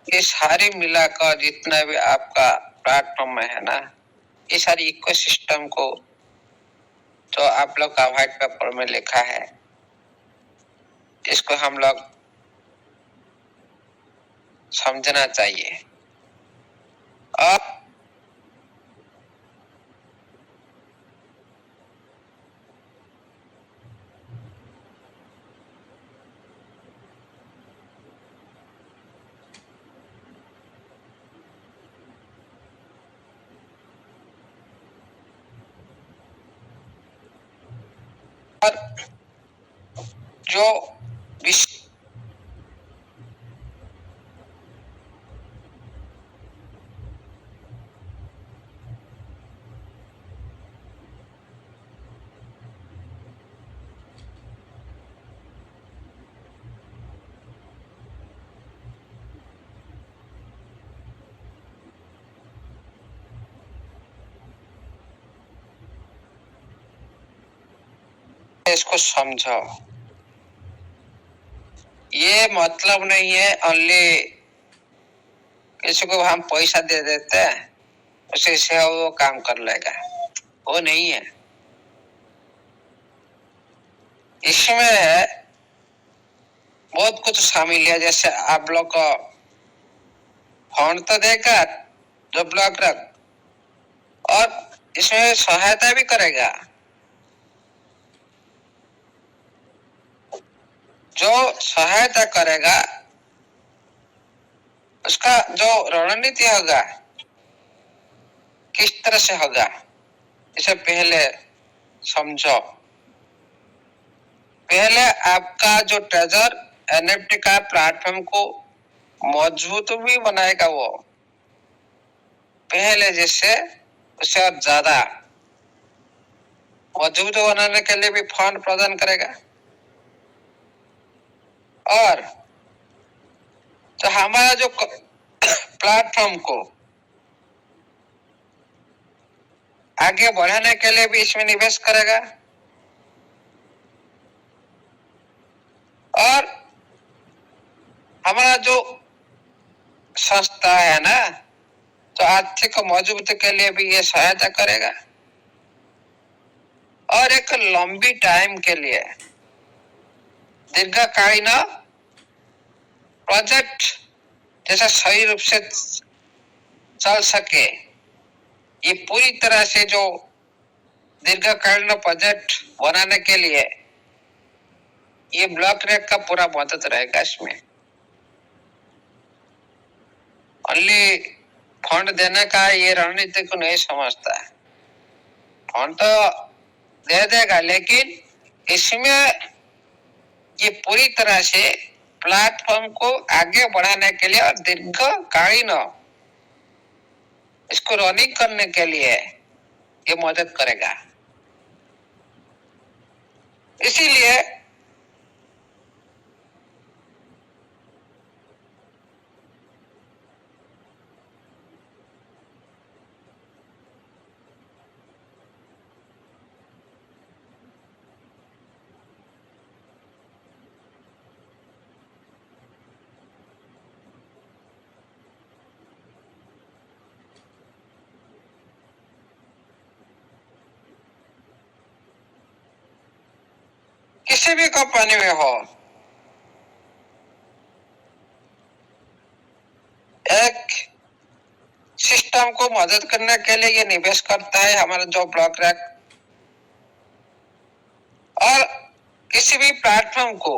ये सारी मिलाकर जितना भी आपका प्लेटफॉर्म है ना, ये सारी इकोसिस्टम को जो आप लोग का व्हाइट पेपर में लिखा है, इसको हम लोग समझना चाहिए। और जो इसको समझो। ये मतलब नहीं है ओनली किसी को हम पैसा दे देते हैं उसी से वो काम कर लेगा, वो नहीं है। इसमें बहुत कुछ शामिल है, जैसे आप लोग को फंड तो देगा जो ब्लॉक रख, और इसमें सहायता भी करेगा। जो सहायता करेगा उसका जो रणनीति होगा किस तरह से होगा, इसे पहले समझो। पहले आपका जो ट्रेजर एनएफटी का प्लेटफॉर्म को मजबूत भी बनाएगा, वो पहले जैसे उससे और ज्यादा मजबूत बनाने के लिए भी फंड प्रदान करेगा। और तो हमारा जो प्लेटफॉर्म को आगे बढ़ाने के लिए भी इसमें निवेश करेगा। और हमारा जो संस्था है ना, तो आर्थिक मजबूती के लिए भी ये सहायता करेगा। और एक लंबी टाइम के लिए दीर्घकालीन प्रोजेक्ट जैसा सही रूप से चल सके, ये पूरी तरह से जो दीर्घकालीन प्रोजेक्ट बनाने के लिए ये ब्लॉक रेक का पूरा मदद रहेगा। इसमें ओनली फंड देने का ये रणनीति को नहीं समझता है, फंड तो दे देगा, लेकिन इसमें ये पूरी तरह से प्लेटफॉर्म को आगे बढ़ाने के लिए और दीर्घकालीन इसको रनिंग करने के लिए ये मदद करेगा। इसीलिए किसी भी कंपनी में हो, एक सिस्टम को मदद करने के लिए ये निवेश करता है हमारा जो ब्लॉक रैक। और किसी भी प्लेटफॉर्म को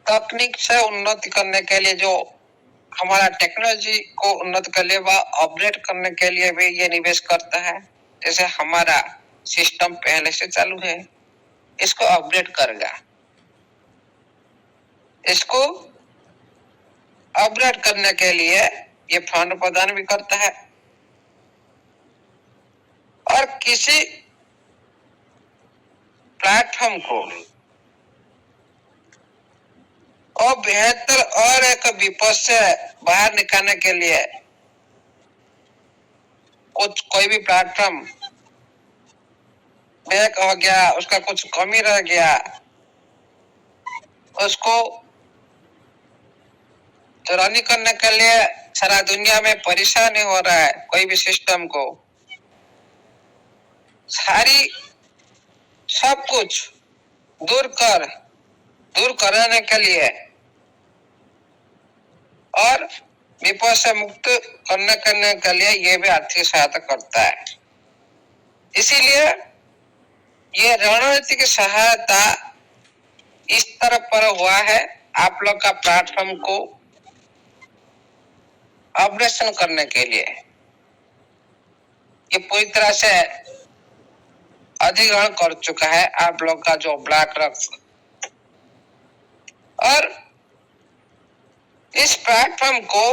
तकनीक से उन्नति करने के लिए, जो हमारा टेक्नोलॉजी को उन्नत कर लिए व अपग्रेड करने के लिए भी ये निवेश करता है। जैसे हमारा सिस्टम पहले से चालू है, इसको अपग्रेड करेगा, इसको अपग्रेड करने के लिए ये फंड प्रदान भी करता है। और किसी प्लेटफॉर्म को और बेहतर और एक विपद से बाहर निकालने के लिए कोई भी प्लेटफॉर्म बैक हो गया, उसका कुछ कमी रह गया, उसको रनिंग करने के लिए सारा दुनिया में परेशानी हो रहा है, कोई भी सिस्टम को सब कुछ दूर कराने के लिए और विपद से मुक्त करने के लिए ये भी आर्थिक सहायता करता है। इसीलिए ये रणनीतिक सहायता इस तरह पर हुआ है, आप लोग का प्लेटफॉर्म को ऑपरेशन करने के लिए। ये पूरी तरह से अधिग्रहण कर चुका है आप लोग का जो ब्लॉक रख। और इस प्लेटफॉर्म को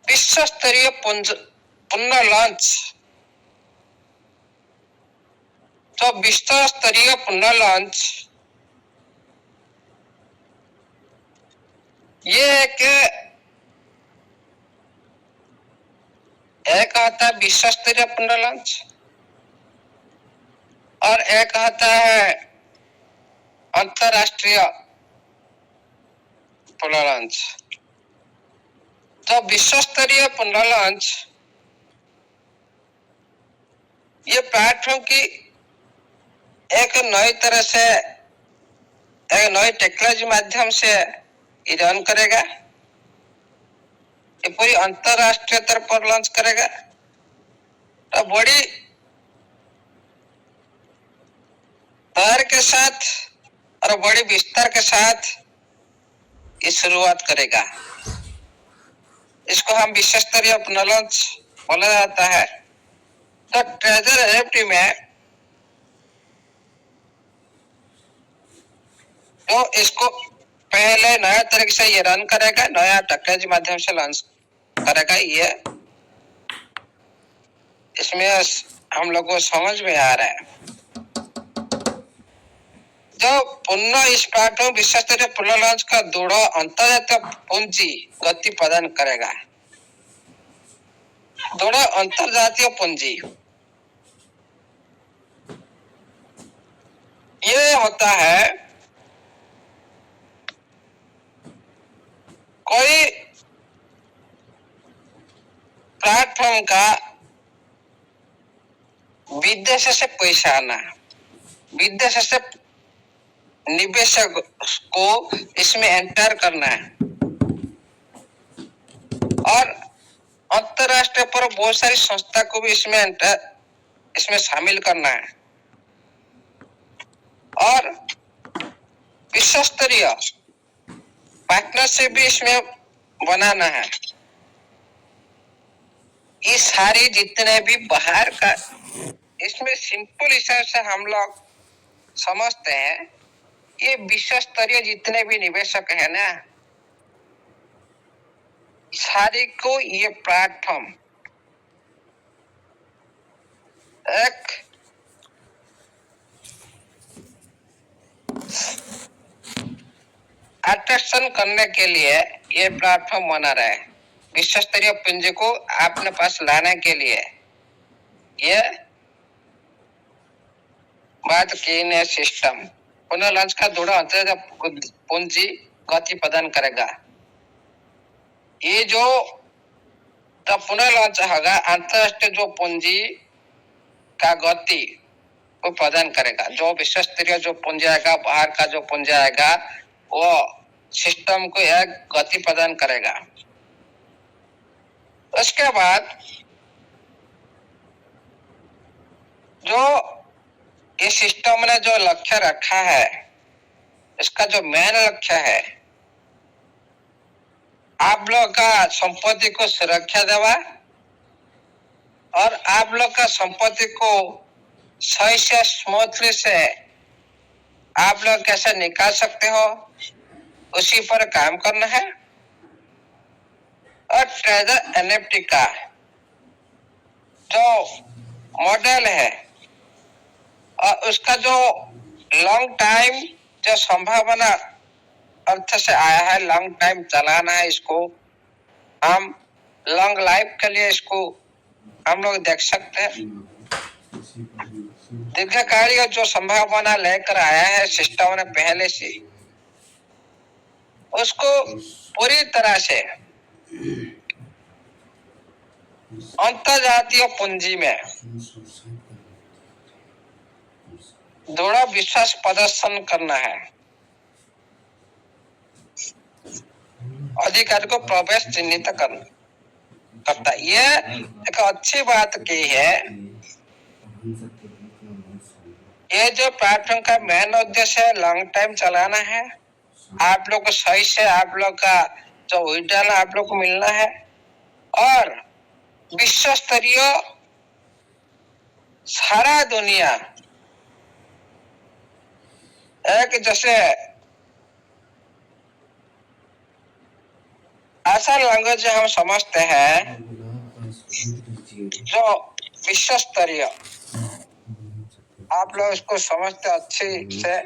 विश्व स्तरीय पुनः लॉन्च, तो विश्व स्तरीय पुनः लॉन्च ये एक आता है विश्व स्तरीय पुनः लॉन्च और एक आता है अंतरराष्ट्रीय पुनः लॉन्च। तो विश्व स्तरीय पुनः लॉन्च ये प्लेटफॉर्म की एक नई तरह से, एक नई टेक्नोलॉजी माध्यम से ये रन करेगा। ये पूरी अंतरराष्ट्रीय स्तर पर लॉन्च करेगा। तो बड़ी तैयार के साथ और बड़ी विस्तार के साथ ये शुरुआत करेगा। इसको हम विश्व स्तरीय लॉन्च बोला जाता है। तो ट्रेजर एनएफटी में तो इसको पहले नया तरीके से ये रन करेगा, नया टेक्नोलॉजी माध्यम से लॉन्च करेगा। ये इसमें हम लोग को समझ में आ रहा है। जो पुनः इस प्लेटफॉर्म विश्व स्तरीय पुनः लॉन्च का दृढ़ अंतर्जातीय पूंजी गति प्रदान करेगा। दृढ़ अंतर्जातीय पूंजी ये होता है कोई प्लेटफॉर्म का विदेश से पैसा आना, विदेश से निवेशक को इसमें एंटर करना है और अंतरराष्ट्रीय पर बहुत सारी संस्था को भी इसमें शामिल करना है और विश्व स्तरीय पार्टनरशिप भी इसमें बनाना है। ये सारी जितने भी बाहर का, इसमें सिंपल हिसाब से हम लोग समझते हैं, ये विश्व स्तरीय जितने भी निवेशक है ना, सारी को ये प्लेटफॉर्म एक अट्रैक्शन करने के लिए ये प्लेटफॉर्म बना रहा है। विश्व स्तरीय पूंजी को अपने पास लाने के लिए ये बात की ने सिस्टम पुनः लॉन्च का दृढ़ अंतर्जातीय पूंजी गति प्रदान करेगा। ये जो पुनः लॉन्च होगा, अंतरराष्ट्रीय जो पूंजी का गति को प्रदान करेगा। जो विश्व स्तरीय जो पूंजी आएगा, बाहर का जो पूंजी आएगा, वो सिस्टम को एक गति प्रदान करेगा। उसके बाद जो इस सिस्टम ने जो लक्ष्य रखा है, इसका जो मेन लक्ष्य है, आप लोग का संपत्ति को सुरक्षा देवा और आप लोग का संपत्ति को सही से स्मूथली से आप लोग कैसे निकाल सकते हो, उसी पर काम करना है। और ट्रेजर एनएफटी का जो मॉडल है और उसका जो लॉन्ग टाइम जो संभावना अर्थ से आया है, लॉन्ग टाइम चलाना है, इसको हम लॉन्ग लाइफ के लिए इसको हम लोग देख सकते हैं। दीर्घकालिक जो संभावना लेकर आया है सिस्टम ने पहले से, उसको पूरी तरह से अंतरजातीय पूंजी में दृढ़ विश्वास प्रदर्शन करना है। अधिकारी को प्रवेश चिन्हित करता है। ये एक अच्छी बात की है। ये जो प्लेटफॉर्म का मेन उद्देश्य है, लॉन्ग टाइम चलाना है। आप लोग को सही से आप लोग का जो विड्रॉल आप लोग को मिलना है और विश्व स्तरीय सारा दुनिया एक जैसे ऐसा लैंग्वेज हम समझते हैं जो विश्व स्तरीय, आप लोग इसको समझते अच्छी से।